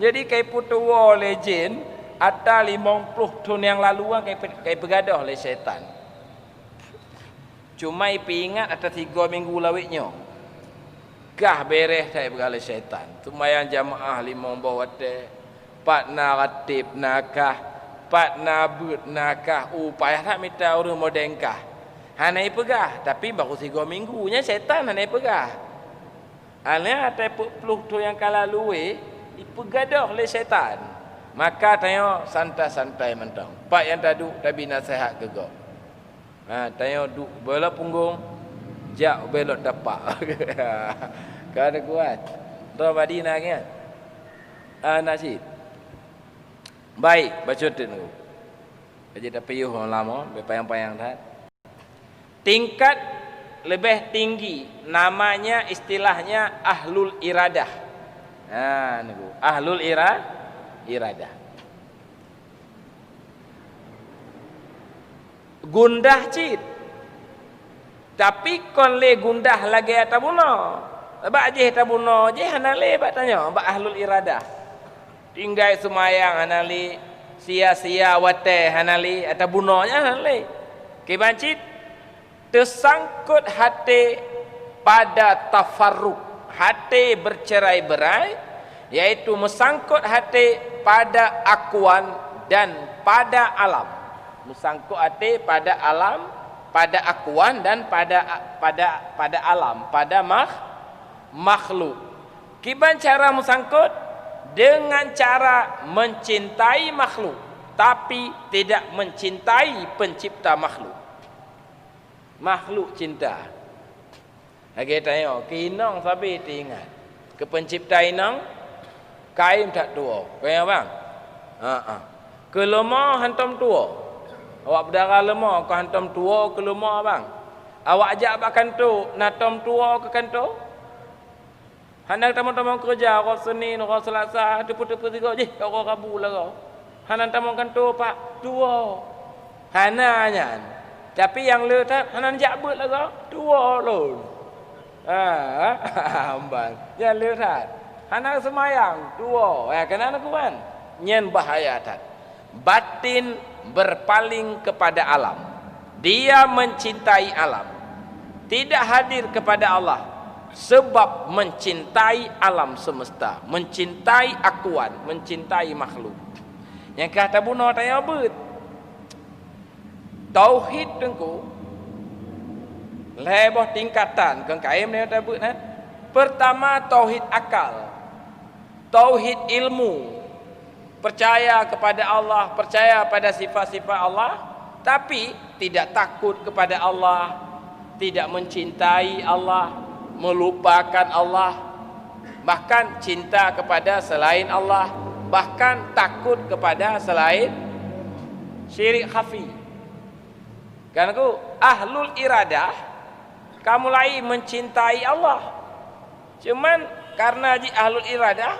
Jadi kai putua legend ada 50 tahun yang lalu kai bergadah oleh syaitan. Cuma ingat ada 3 minggu lawitnya. Gah beres saya bergalai syaitan. Tumayang jamaah 5 bawate. Patna ratib nakah, patna but nakah. Payah tak minta orang modengkah. Hanai pegah, tapi baru 3 minggunya syaitan hanai pegah. Ana ada 40 tu yang kala luwe dipegadah oleh syaitan. Maka tanya santai-santai mentang. Pak yang taduk tapi nasihat ke kau. Tanya duk bola punggung jak belok dapak. Kau ada kuat. Tuan Madinah kan? Nasib. Baik, baca tu dulu. Jadi dah payuh lama, berpayang-payang dah. Tingkat lebih tinggi namanya istilahnya ahlul iradah. Niku. Ahlul iradah. Gundah cit. Tapi kon le gundah lagi atabuno. Ba je tabuno je hanale ba tanya ba ahlul iradah. Tinggal semayang hanali sia-sia wate hanali atabunonya hanali. Kebancit tersangkut hati pada tafarruq, hati bercerai-berai, yaitu mesangkut hati pada akuan dan pada alam. Mesangkut hati pada alam, pada akuan dan pada alam, pada makhluk. Kiban cara mesangkut dengan cara mencintai makhluk, tapi tidak mencintai pencipta makhluk. Makhluk cinta. Lagi tanya, kinong sabi ingat. Ke pencipta inang kain tak tua. Kaya bang? Ke lemah hantam tua. Awak berdarah lemah ke hantam tua ke lemah bang. Awak ajak abang kanto, natam tua ke kanto. Handang tamu-tamu kerja, orang Senin, orang Selasa, tepu-tepu tiga je, orang Rabu lah kau. Handang tamu kanto pak, tua. Hananya. Tapi yang le tak hanan jabut lah kau. Dua lon. Ambang. Yang le tak. Hanan semayang dua. Kena nak kuan. Nyen bahaya tak. Batin berpaling kepada alam. Dia mencintai alam. Tidak hadir kepada Allah. Sebab mencintai alam semesta. Mencintai akuan. Mencintai makhluk. Yang kata bunuh tanya bet. Tauhid tengku lebih tingkatan kan kaim ni tak buat. Pertama tauhid akal, tauhid ilmu, percaya kepada Allah, percaya pada sifat-sifat Allah, tapi tidak takut kepada Allah, tidak mencintai Allah, melupakan Allah, bahkan cinta kepada selain Allah, bahkan takut kepada selain syirik khafi. Karena aku ahlul iradah, kamu mulai mencintai Allah. Cuman karena di ahlul iradah,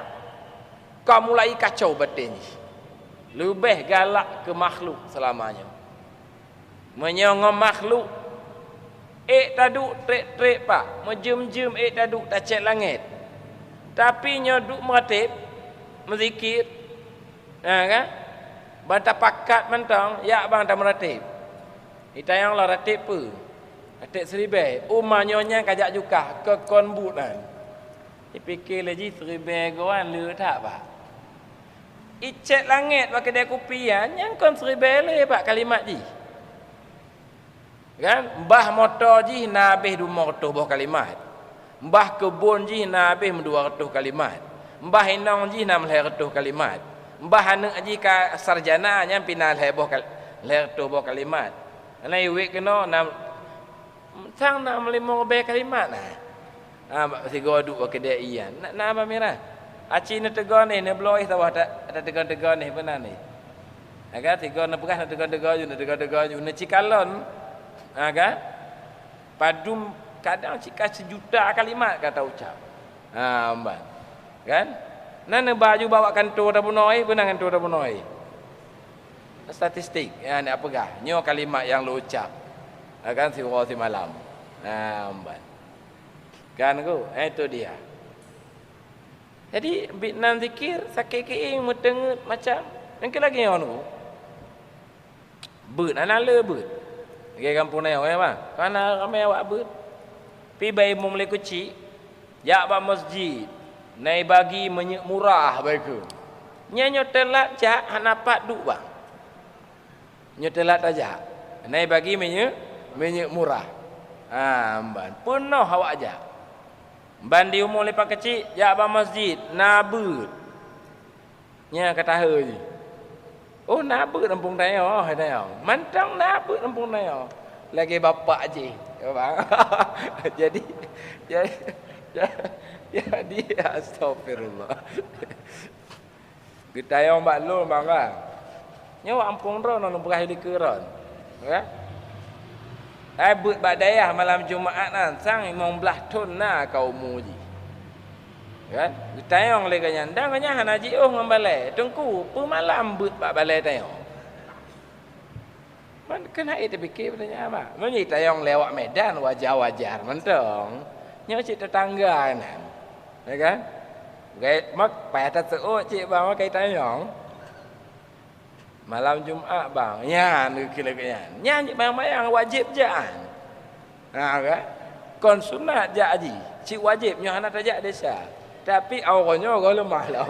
kamu mulai kacau batin. Lebih galak ke makhluk selamanya. Menyongong makhluk. Taduk trek-trek pak. Menjem-jem taduk tak cek langit. Tapi nyoduk meratib, menzikir. Kan? Bantah pakat mentang, ya bang tak meratib. Kita yang lah ratib apa? Ratib seribai. Nyonya kajak juga ke konbutan. Dipikir lagi seribai kawan le tak pak. icet langit pakai dia kopian yang kon seribele pak kalimat ji. Kan mbah motor ji nabih 200 buah kalimat. Mbah kebun ji nabih 200 kalimat. Mbah inong ji 600 kalimat. Mbah anak ji ka sarjana nya pinal heboh 100 buah kalimat. Ana iwik kena sang 65 kalimat nah. Si goduk pakai dia ian. Nak apa merah? Aci ni tegon ni beloi tahu ada tegon ni benar ni. Agak tegon nak pegang tegon ni cikalon. Agak padum kadang cika sejuta kalimat kata ucap. Amban. Kan? Nana baju bawa kantor dah bunoi, benar kantor dah bunoi. Statistik ya ni apa gah? Nyo kalimat yang lu ucap. Kan si malam. Amban. Kan ku? Itu dia. Jadi bitnan zikir sakit keing metengut macam yang lagi yang anu. Beut anala beut. Ke kampung ni orang apa? Kana ramai awak beut. Pi bai mung le kuci. Ya ba masjid. Nai bagi menyek murah baik ke. Nyanyo telat jak hanapat duk bang. Nyo telat aja. Nai bagi menyek murah. Amban. Penuh awak aja. Bandi umur lepas kecil, ya abang masjid, nabut. Nya kata je. Oh nabut nampung tayo, mantang nabut nampung tayo. Lagi bapak je. Bang. jadi astagfirullah. Kita yang baklul bang. Nyawa ampung ron nang berah di keron. Ya. But badayah malam Jumaat nan sang 15 ton na kau muji. Kan? Tayong le kanyan dang kanya hanaji oh ngambalai. Tengku pu malam but bak balai tayong. Man kena itu fikir tanya apa? Menyi tayong lewat Medan wajar-wajar mentong. Nyo cik tetangga nan. Ya kan? Gai mak pai ta seo cik bang kai tayong. Malam Jumaat bang, ya ni kira-kira. Nyanyi bayang-bayang wajib jaan. Kan? Kon sunat je haji. Cik wajib nyo anak tajak desa. Tapi awaknya orang lemah lah.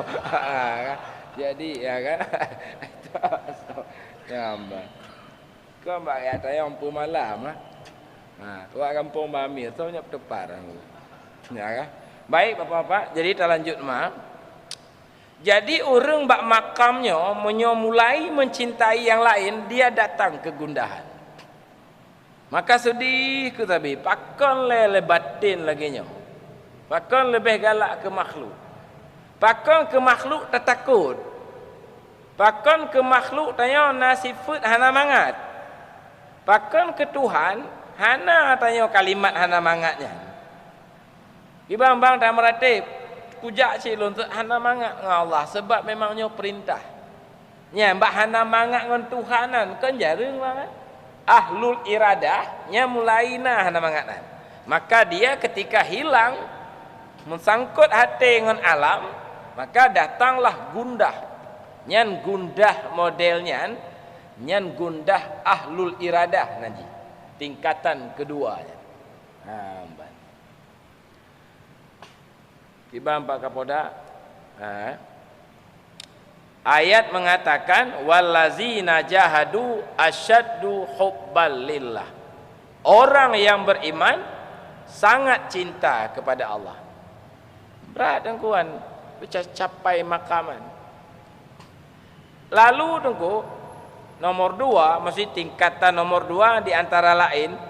Jadi ya kan. Ya mbak. Kau mbak kata yang pu malam lah. Wak kampung Bami tu nya tepar. Ya kan. Baik bapak-bapak, jadi kita lanjut mak. Jadi orang bak makamnya mulai mencintai yang lain, dia datang ke gundahan. Maka sedih ke tabi, pakon le batin lagi nyo. Pakon lebih galak ke makhluk. Pakon ke makhluk tak takut. Pakon ke makhluk tanya nasifut hana mangat. Pakon ke Tuhan hana tanya kalimat hana mangatnya. Ibang-bang tak meratib. Kujak cik lu untuk hana mangat dengan Allah sebab memangnya perintah. Nya mbak hana mangat dengan Tuhanan kan jarang banget. Ahlul iradah nya mulai nah hana mangat. Maka dia ketika hilang mensangkut hati dengan alam, maka datanglah gundah. Nyan gundah modelnya, nyan gundah ahlul iradah nanti. Tingkatan keduanya. Kibam Pak Kapolda. Ayat mengatakan wallazina jahadu asyaddu hubbal lillah. Orang yang beriman sangat cinta kepada Allah. Berat dengkuan capai makaman. Lalu dengku nomor 2, mesti tingkatan nomor 2 di antara lain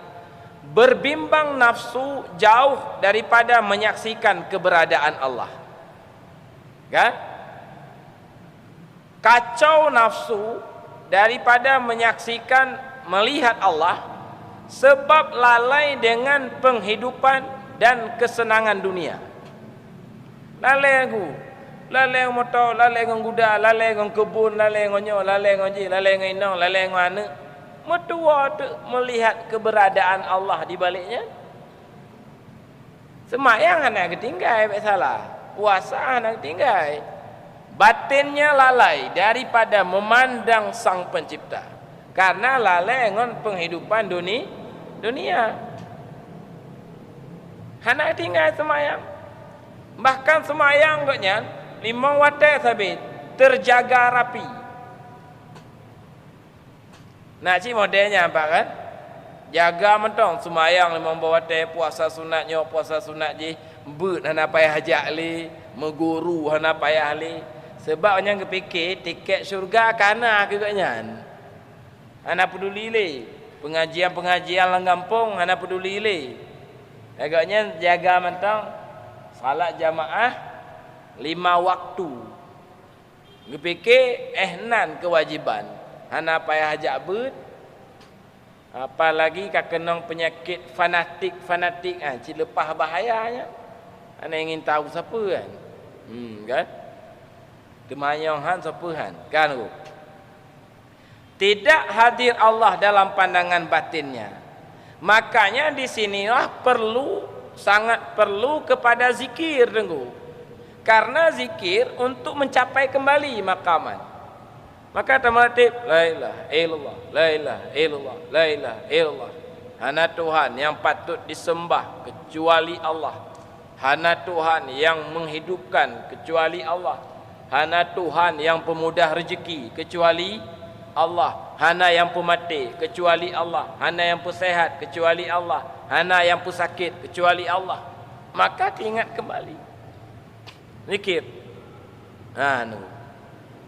berbimbang nafsu jauh daripada menyaksikan keberadaan Allah. Kan? Kacau nafsu daripada menyaksikan melihat Allah sebab lalai dengan penghidupan dan kesenangan dunia. Lalai aku, lalai motor, lalai dengan kuda, lalai dengan kebun, lalai dengan nyo, lalai dengan ji, lalai dengan inang, lalai dengan anak. Metua tu melihat keberadaan Allah di baliknya. Semayang anak ketinggai tak salah. Puasa anak ketinggai. Batinnya lalai daripada memandang Sang Pencipta. Karena lalai dengan penghidupan dunia. Anak ketinggai semayang. Bahkan semayang katnya 5 waktu sabit. terjaga rapi. Nak cik modelnya apa kan? Jaga mentong semayang 5 waktu, puasa sunatnya, puasa sunat je, bet hana payah hajak li, meguru hana payah li. Sebab orang kepikir tiket syurga kana kegaknya. Hana peduli li. Pengajian-pengajian lang kampung hana peduli li. Agaknya jaga mentong salat jamaah 5 waktu. Kepikir ehnan kewajiban. Hana payah hajak bet. Apalagi kakenong penyakit fanatik cik lepas bahayanya. Ana ingin tahu siapa kan? Kan? Temayong han siapa han? Kan tu. Tidak hadir Allah dalam pandangan batinnya. Makanya di sinilah sangat perlu kepada zikir tengku. Karena zikir untuk mencapai kembali maqaman. Maka tamatib la ilaha illallah, la ilaha illallah, la ilaha illallah. Hana Tuhan yang patut disembah kecuali Allah. Hana Tuhan yang menghidupkan kecuali Allah. Hana Tuhan yang pemudah rezeki kecuali Allah. Hana yang pemati kecuali Allah. Hana yang pesehat kecuali Allah. Hana yang pesakit kecuali Allah. Maka diingat kembali. Zikir.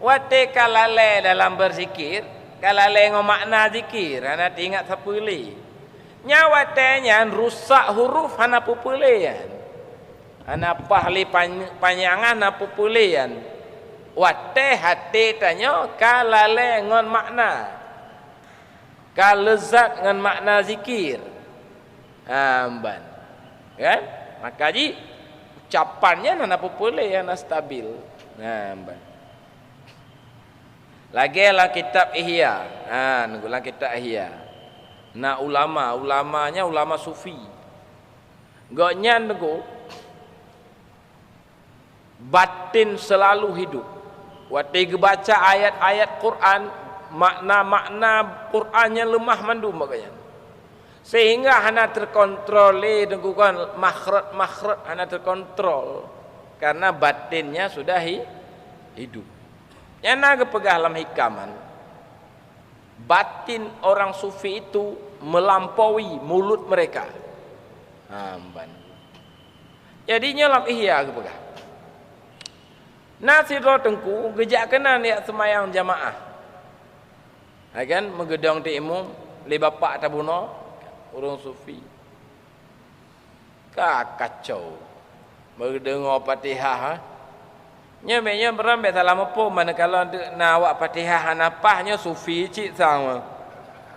Wate kalale dalam berzikir, kalale ngo makna zikir, hana ingat sapuli. Nyawatenya rusak huruf hana pupulian. Hana pahli panjangan hana pupulian. Wate hati tanya kalale ngon makna. Kalezat ngon makna zikir. Amban. Kan? Maka ji ucapannya hana pupulian, hana stabil. Amban. Lagi lah kitab Ihya. Nunggulah kitab Ihya. Nah ulamanya ulama sufi. Gaknya nunggu batin selalu hidup. Waktu baca ayat-ayat Quran, makna-makna Qurannya lemah mandum makanya. Sehingga hana terkontrol nunggu kan makhraj hana terkontrol karena batinnya sudah hidup. Yang naga pegah dalam hikaman, batin orang sufi itu melampaui mulut mereka. Jadinya dalam Ihya ke pegah. Nasir tengku gejak kena niat semayang jamaah. Kan megedong di imum li bapak tabuno orang sufi. Kacau. Mendengar Fatihah Nya berambil salam apa manakala nak awak Fatihah napahnya sufi cik sama.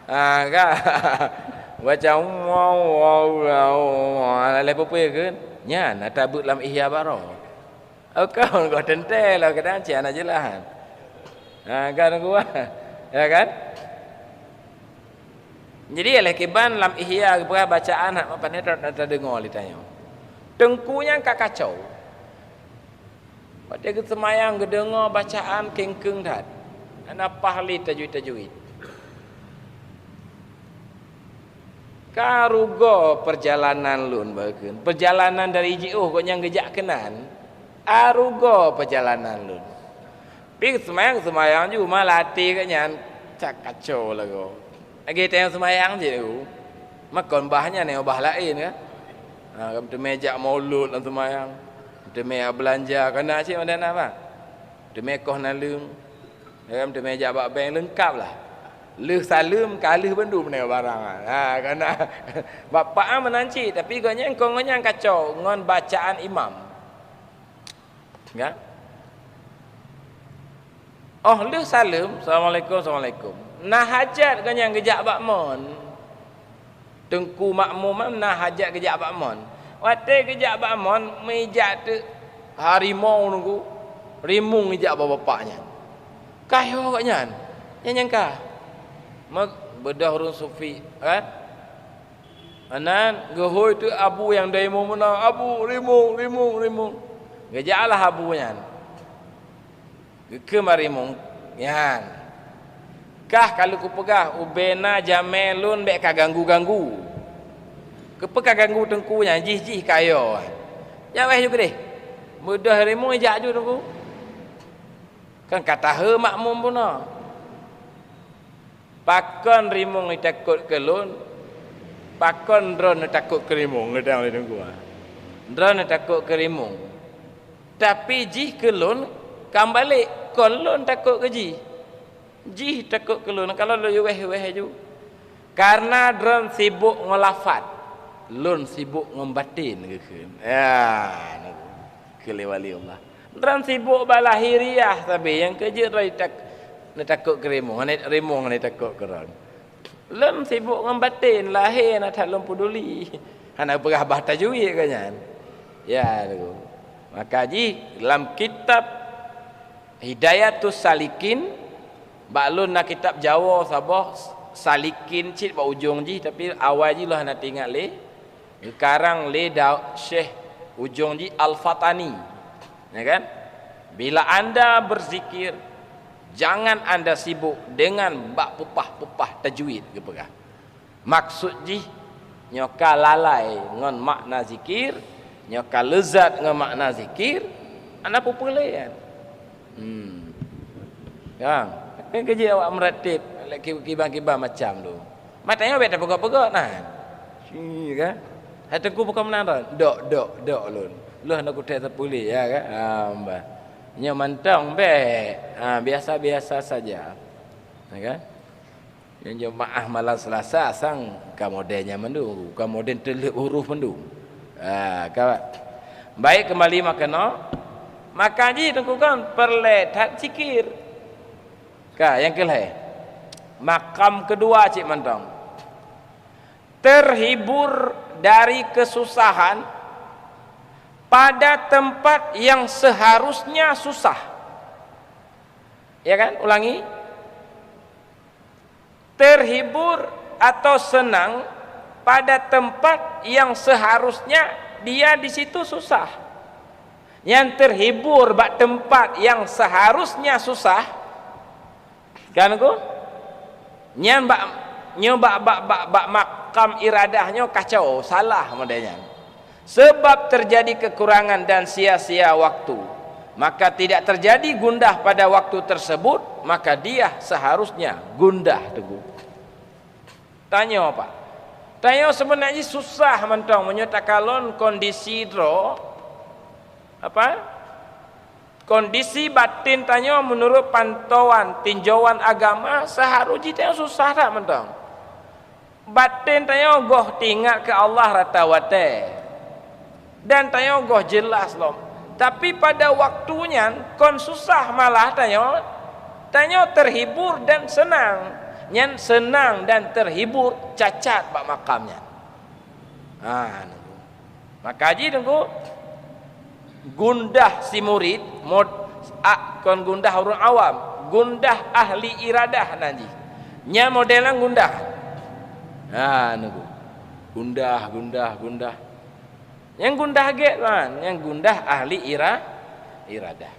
Kan. Baca wow lepas apa kan? Nya nak tabut dalam Ihya baro. Kau tentel lah kadang cian aja lah. Kan gua. Ya kan? Jadi kiban dalam Ihya bacaan apa ni tak dengar ditanya. Tengkunya kacau. Pada kesemayang gedengar bacaan kengkeng dah. Ana pahli tajwid. Karugo perjalanan lun bageun. Perjalanan dari IJO kok yang gejak kenan. Arugo perjalanan lun. Pi semayang juga malah latih kan cak kacau lah go. Lagi tengok semayang je tu. Makon bahnya ni obah lain kan. Kamu meja maulud dan semayang. Demi belanja kena cik mana nak apa? Demi koh nalung. Dalam demi jabak bank lengkap lah. Leh salam kalih bendu mana barang. Kena bapak menanci tapi gonya engkongnya kacau ngon bacaan imam. Kan? Oh leh salam, assalamualaikum. Nah hajat gonya gejak bakmon. Tengku makmum nah hajat gejak bakmon. Waktu kejap bakmon mijak tu harimau nunggu rimung ijak bapaknya. Kayo agaknya. Nyangka. Bedah orang sufi kan? Anan gehoy tu abu yang demo menang abu rimung. Gejaklah abunya. Ke marimung yan. Kah kalau ku pegah ubena jamelun bek kaganggu-ganggu. Kepeka ganggu tengkunya jih kayo. Ya weh juga deh. Mudah harimau ejak ju tengku. Kan kata he makmum pun no. Pakon rimung ni takut kelun. Pakon drone takut kerimung. Ngedang ni tunggu. Drone takut kerimung. Tapi jih kelun kembali kolon takut ke jih. Jih takut kelun kalau lu weh-weh ju. Karena drone sibuk ngelafat. Lun sibuk ngembatin ke keun. Ya, kelewali Allah. Drone sibuk balahiriah tapi yang kerja rai takut kerimung, rimung ni takut keron. Lem sibuk ngembatin lahir nak tak lem peduli. Hana berabah tajwid kan. Ya tu. Maka ji dalam kitab Hidayatus Salikin baklun nak kitab Jawa sabah salikin cit ba ujung ji tapi awal ji lah nak tinggal le. Sekarang le Syekh ujung ji Al-Fatani. Ya kan? Bila anda berzikir jangan anda sibuk dengan bak pupah-pupah tajwid ke pegah. Maksud ji nyoka lalai ngon makna zikir, nyoka lezat ngon makna zikir, anda pupulayan. Kan? Kan kerja awak meratib kibang-kibang macam tu. Matanya bet pegak-pegak nah. Si kan? Hatiku bukan menaran. Dok lun. Lu nak kutai terpulih ya kan? Mbah. Nya mantang be. Biasa-biasa saja. Ya kan? Yang jemaah malam Selasa sang kamodenya mendu, kamoden teluk huruf mendu. Kawan. Baik kembali makna. Maka ji tengkukan perlehat zikir. Ka yang kelih. Makam kedua cik mantang. Terhibur dari kesusahan pada tempat yang seharusnya susah. Ya kan? Ulangi. Terhibur atau senang pada tempat yang seharusnya dia di situ susah. Yang terhibur bak tempat yang seharusnya susah. Kan aku? Nyobak makam iradahnya kacau, salah modelnya. Sebab terjadi kekurangan dan sia-sia waktu, maka tidak terjadi gundah pada waktu tersebut, maka dia seharusnya gundah teguh. Tanya apa? Tanya sebenarnya susah mentong menyatakan kondisi dro apa? Kondisi batin tanya menurut pantauan tinjauan agama seharusnya tanya susah tak mentong. Batin tanya goh tinggal ke Allah rata wate. Dan tanya goh jelas lom. Tapi pada waktunya kon susah malah tanya terhibur dan senang. Nyan senang dan terhibur cacat bak makamnya. Maka haji tunggu gundah si murid kon gundah orang awam, gundah ahli iradah nanti. Nya modelan gundah. Nunggu. Gundah. Yang gundah ge kan, yang gundah ahli iradah.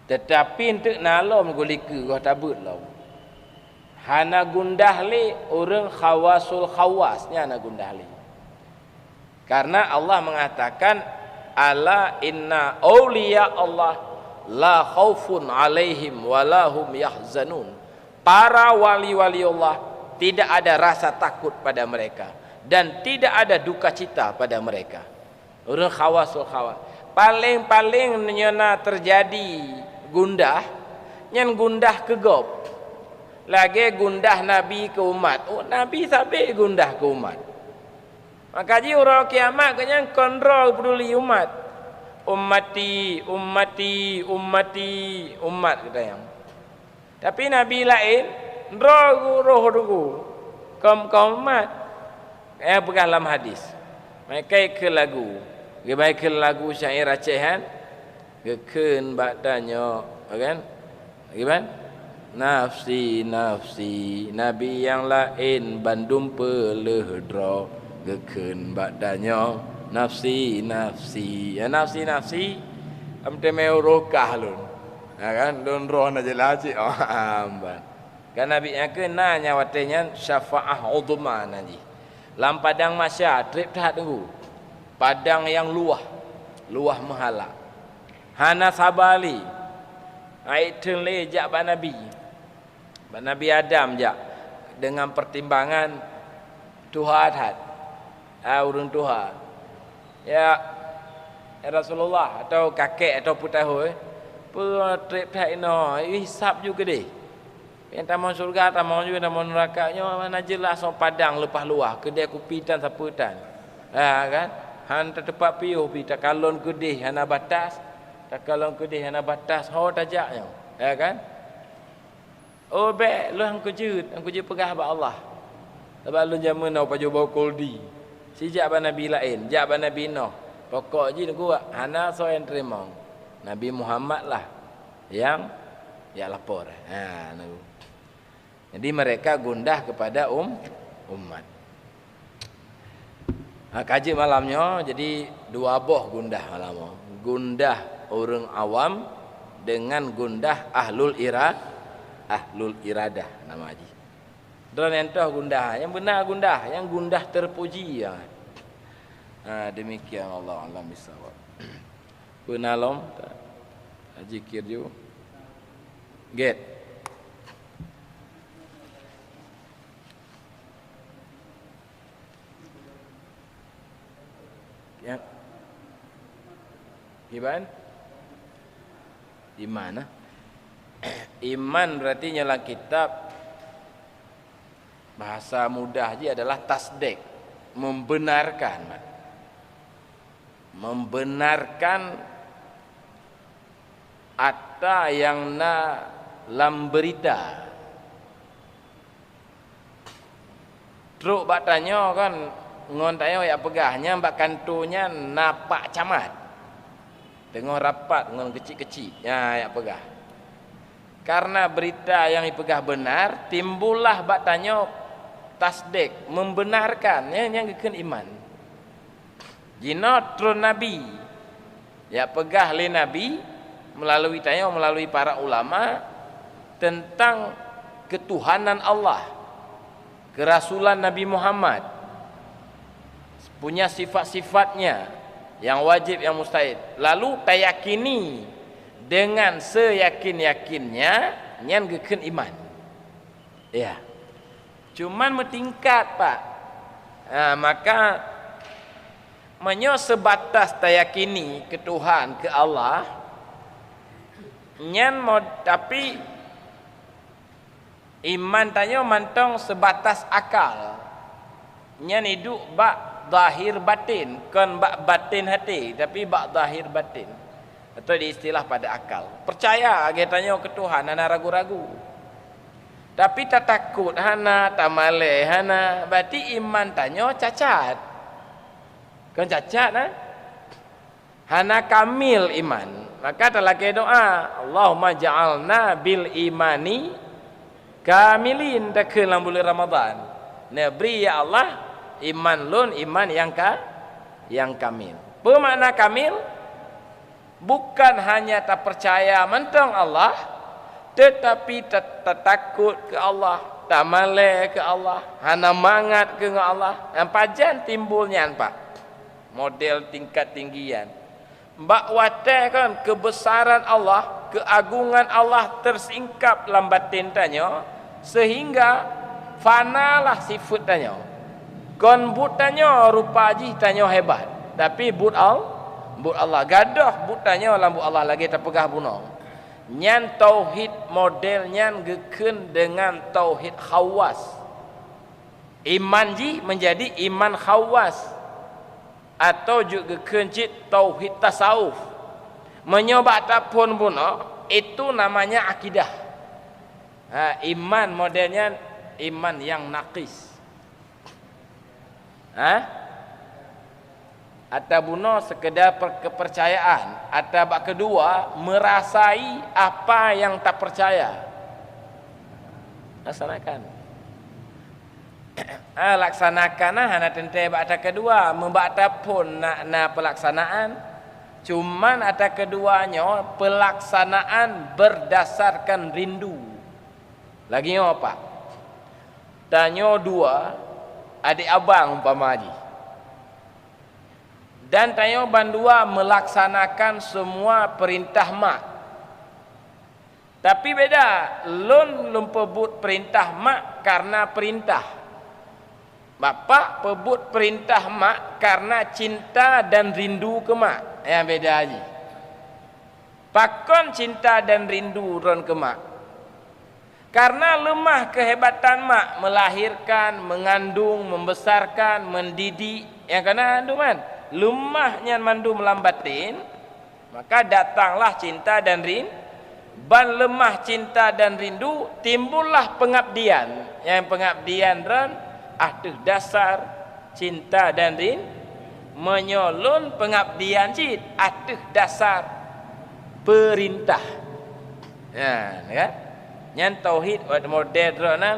Tetapi untuk nalom goliku gua tabut lau. Hana gundah li orang khawasul khawasnya hana gundah li. Karena Allah mengatakan ala inna awliya Allah la khaufun alaihim walahum yahzanun. Para wali-wali Allah tidak ada rasa takut pada mereka dan tidak ada duka cita pada mereka. Orang khawasul khawas. Paling-paling nyana terjadi gundah, nyan gundah kegop. Lagi gundah Nabi ke umat. Oh, Nabi sampai gundah ke umat. Maka ji orang kiamat kenyang kontrol peduli umat. Ummati umat kata yang. Tapi Nabi lain roh dulu. Kaum umat. Bukan dalam hadis. Mereka ke lagu. Mereka ke lagu syair Acehan. Geken badannya, kan? Gimana? Nafsi Nabi yang lain bandum pelehedra. Geken badannya nafsi ya nafsi amte meurokah lun kan lun roh na jelaji amban kan nabi yang ke nanya watenya syafaah udhma nanti lam padang masya trip tak tunggu padang yang luah mahala hana sabali ai tenle jak ba nabi Adam jak dengan pertimbangan Tuhan had urang Tuhan ya Rasulullah atau kakek atau putahoy trip thai no hisap juga deh yang tamu surga tamu juga tamu neraka nya mana jelas so padang lepas luah kedai kopi tan saputan kan han tepat piuh pi tak kalon kedai hana batas tak kalon kedai hana batas ho tajaknya ya kan oh be lu hang kejut pegah ba Allah sebab lu jaman no paju bau koldi sijak ba nabi lain jak ba nabi noh pokok ji gua hana so yang terima Nabi Muhammad lah yang ya lapor jadi mereka gundah kepada umat kaji malamnya jadi dua boh gundah malamnya gundah orang awam dengan gundah ahlul iradah nama haji dan entah gundah yang benar gundah yang gundah terpuji ya. Demikian Allah alam bisawab penalom zikir ju get yang iman di mana iman berarti nyala kitab bahasa mudah je adalah tasdik membenarkan apa yang na lam berita truk bak tanya kan ngon tanya ya pegahnya mbak kantunya napak camat tengok rapat ngon kecil-kecil ya pegah karena berita yang dipegah benar timbullah bak tanya tasdik membenarkan yang gekeun iman jina trun nabi ya pegah le nabi melalui tanya melalui para ulama tentang ketuhanan Allah kerasulan Nabi Muhammad punya sifat-sifatnya yang wajib yang mustahil lalu tayakini dengan seyakin-yakinnya nyan gekeun iman ya cuman bertingkat pak maka menyo sebatas tayakini ke Tuhan ke Allah nyan mau tapi iman tanyo mantong sebatas akal nyan hidup bak zahir batin kan bak batin hati tapi bak zahir batin atau diistilah pada akal percaya agetanyo ke Tuhan hana ragu-ragu tapi tak takut hana tak male hana berarti iman tanyo cacat kan cacat hana kamil iman maka telah ke doa Allahumma ja'alna bil imani kamilin dakeun dalam bulan Ramadan beri ya Allah iman lun iman yang kamil apa makna kamil bukan hanya tak percaya mentang Allah tetapi tak takut ke Allah tak male ke Allah hana mangat ke Allah yang pajan timbulnya pak model tingkat tinggian mbak wate kan kebesaran Allah keagungan Allah tersingkap dalam batin tanya sehingga fanalah sifat tanya kon but tanya rupa ji tanya hebat tapi but Allah gadah but tanya dalam but Allah lagi terpegah buno nyan tauhid model nyan gekeun dengan tauhid khawas iman ji menjadi iman khawas atau juga kencit tauhid tasawuf menyoba tapun buno itu namanya akidah iman modelnya iman yang naqis atau buno sekedar kepercayaan atau bak kedua merasai apa yang tak percaya laksanakan laksanakan hana tente bak kedua membak pun na pelaksanaan cuman ada keduanya pelaksanaan berdasarkan rindu lagi apa tanya dua adik abang umpama haji Dan tanyo bandua melaksanakan semua perintah mak. Tapi beda, lun pebut perintah mak karena perintah. Bapak pebut perintah mak karena cinta dan rindu ke mak. Yang beda aja. Pakon cinta dan rindu ron ke mak. Karena lemah kehebatan mak melahirkan, mengandung, membesarkan, mendidik. Yang kena anduman, lemahnya mandu melambatin, maka datanglah cinta dan rindu. Ban lemah cinta dan rindu, timbullah pengabdian. Yang pengabdian ron aduh dasar cinta dan rindu, menyolon pengabdian cit aduh dasar perintah. Ya, kan? Yang tauhid modern ronan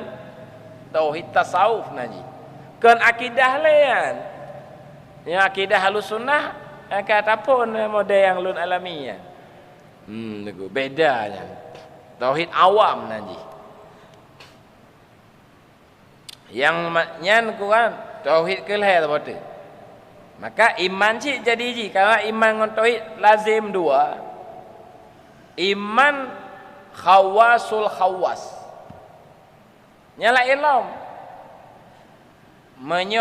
tauhid tasawuf naji. Kan akidah lean. Yang akidah halus sunnah kata pun model yang lun alaminya. Bedanya. Tauhid awam naji. Yang nyan kuan tauhid keleh tu. Maka iman cik jadi ji. Kalau iman dengan tauhid lazim dua. Iman khawasul khawas. Nyala ilm.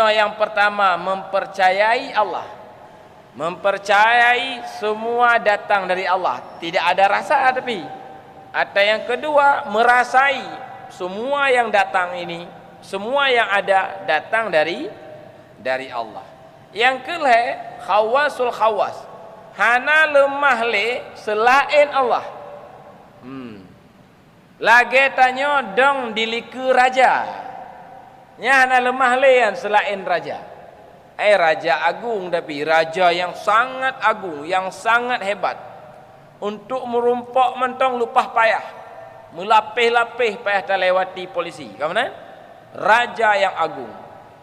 Yang pertama mempercayai Allah. Mempercayai semua datang dari Allah. Tidak ada rasa tapi. Atau yang kedua merasai semua yang datang ini, semua yang ada datang dari Allah. Yang kelih khawasul khawas. Hana lemah le selain Allah. Lagi tanya dong diliku raja. Nya hana lemah le yang selain raja. Raja agung tapi raja yang sangat agung, yang sangat hebat. Untuk merumpok mentong lupah payah. Melapih-lapih payah terlewati polisi. Kamu raja yang agung.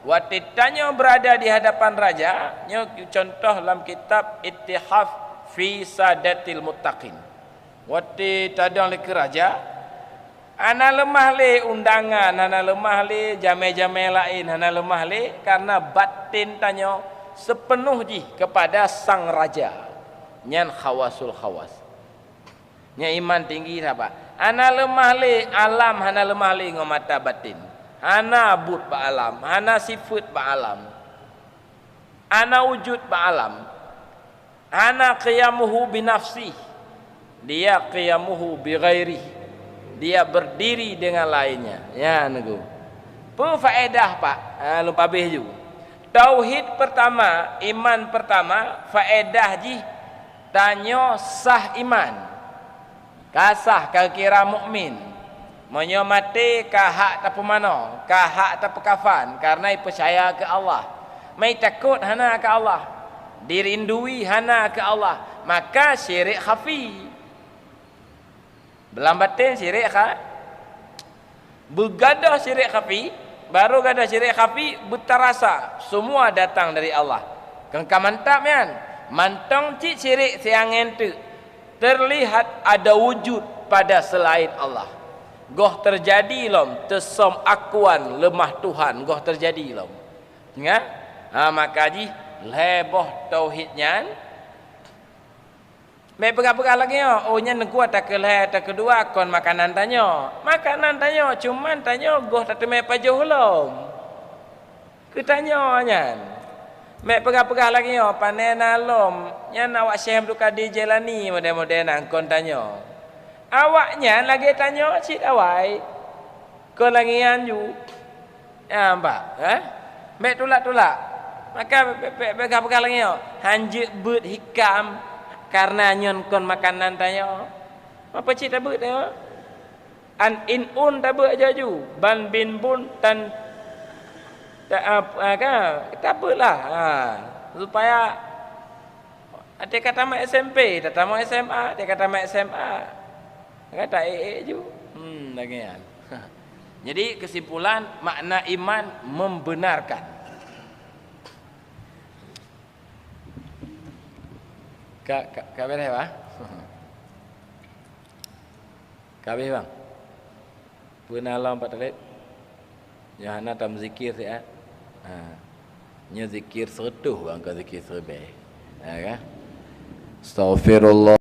Waktu tanya berada di hadapan raja, contoh dalam kitab Ittihaf fi Sadatil Muttaqin. Waktu tadang le ke raja, ana lemah le undangan, ana lemah le jame-jame lain, ana lemah le karena batin tanya sepenuh ji kepada sang raja. Nyan khawasul khawas. Nya iman tinggi apa? Ana lemah le alam, ana lemah le ngomata batin. Ana but ba alam, ana sifat ba alam. Ana wujud ba alam. Ana qiyamuhu bi nafsi. Dia qiyamuhu bi ghairihi. Dia berdiri dengan lainnya. Ya nego. Faedah Pak. Lupa habis ju. Tauhid pertama, iman pertama, faedah ji tanyo sah iman. Kasah kira mukmin. Monyo mati kahak tak pemano, kahak tak pekafan karena percaya ke Allah. Mai takut hana ke Allah. Dirindui hana ke Allah. Maka syirik khafi. Belambatin syirik kha. Begadah syirik khafi, baru gadah syirik khafi berterasa semua datang dari Allah. Kengka mantap kan? Mantong cik syirik siangen tu. Terlihat ada wujud pada selain Allah. Goh terjadi lom tesom akuan lemah Tuhan goh terjadi lom. Ingat? Maka ji leboh tauhidnya. Mai pegang-pegang lagi yo. Oh nya kuat tak keleh tak kedua kon makanan tanyo. Makanan tanyo cuman tanyo goh tak temai pajuh lom. Ku tanyo nyan. Mai pegang-pegang lagi yo panena lom. Nya awak syekh duka di jalani model-model nang kon tanyo. Awaknya lagi tanyo cik awai. Kon lagi anju. Ya mbak, Mai tulak-tulak. Maka pegang-pegang lagi yo. Hanjik but hikam karena nyon kon makanan tanyo. Apa cita bet tanyo? An in un tabe aja ju. Ban bin bun tan tak apa kita betlah. Supaya ada kata mak SMP, kata mak SMA, ada kata mak SMA. Kata ju. Lagian. Jadi kesimpulan makna iman membenarkan. Kak boleh Pak? Kak boleh Bang? Pernah alam Pak Talib? Yang nak tam zikir saya. Nya zikir seretuh bang ke zikir serbe. Ya kan? Astaghfirullah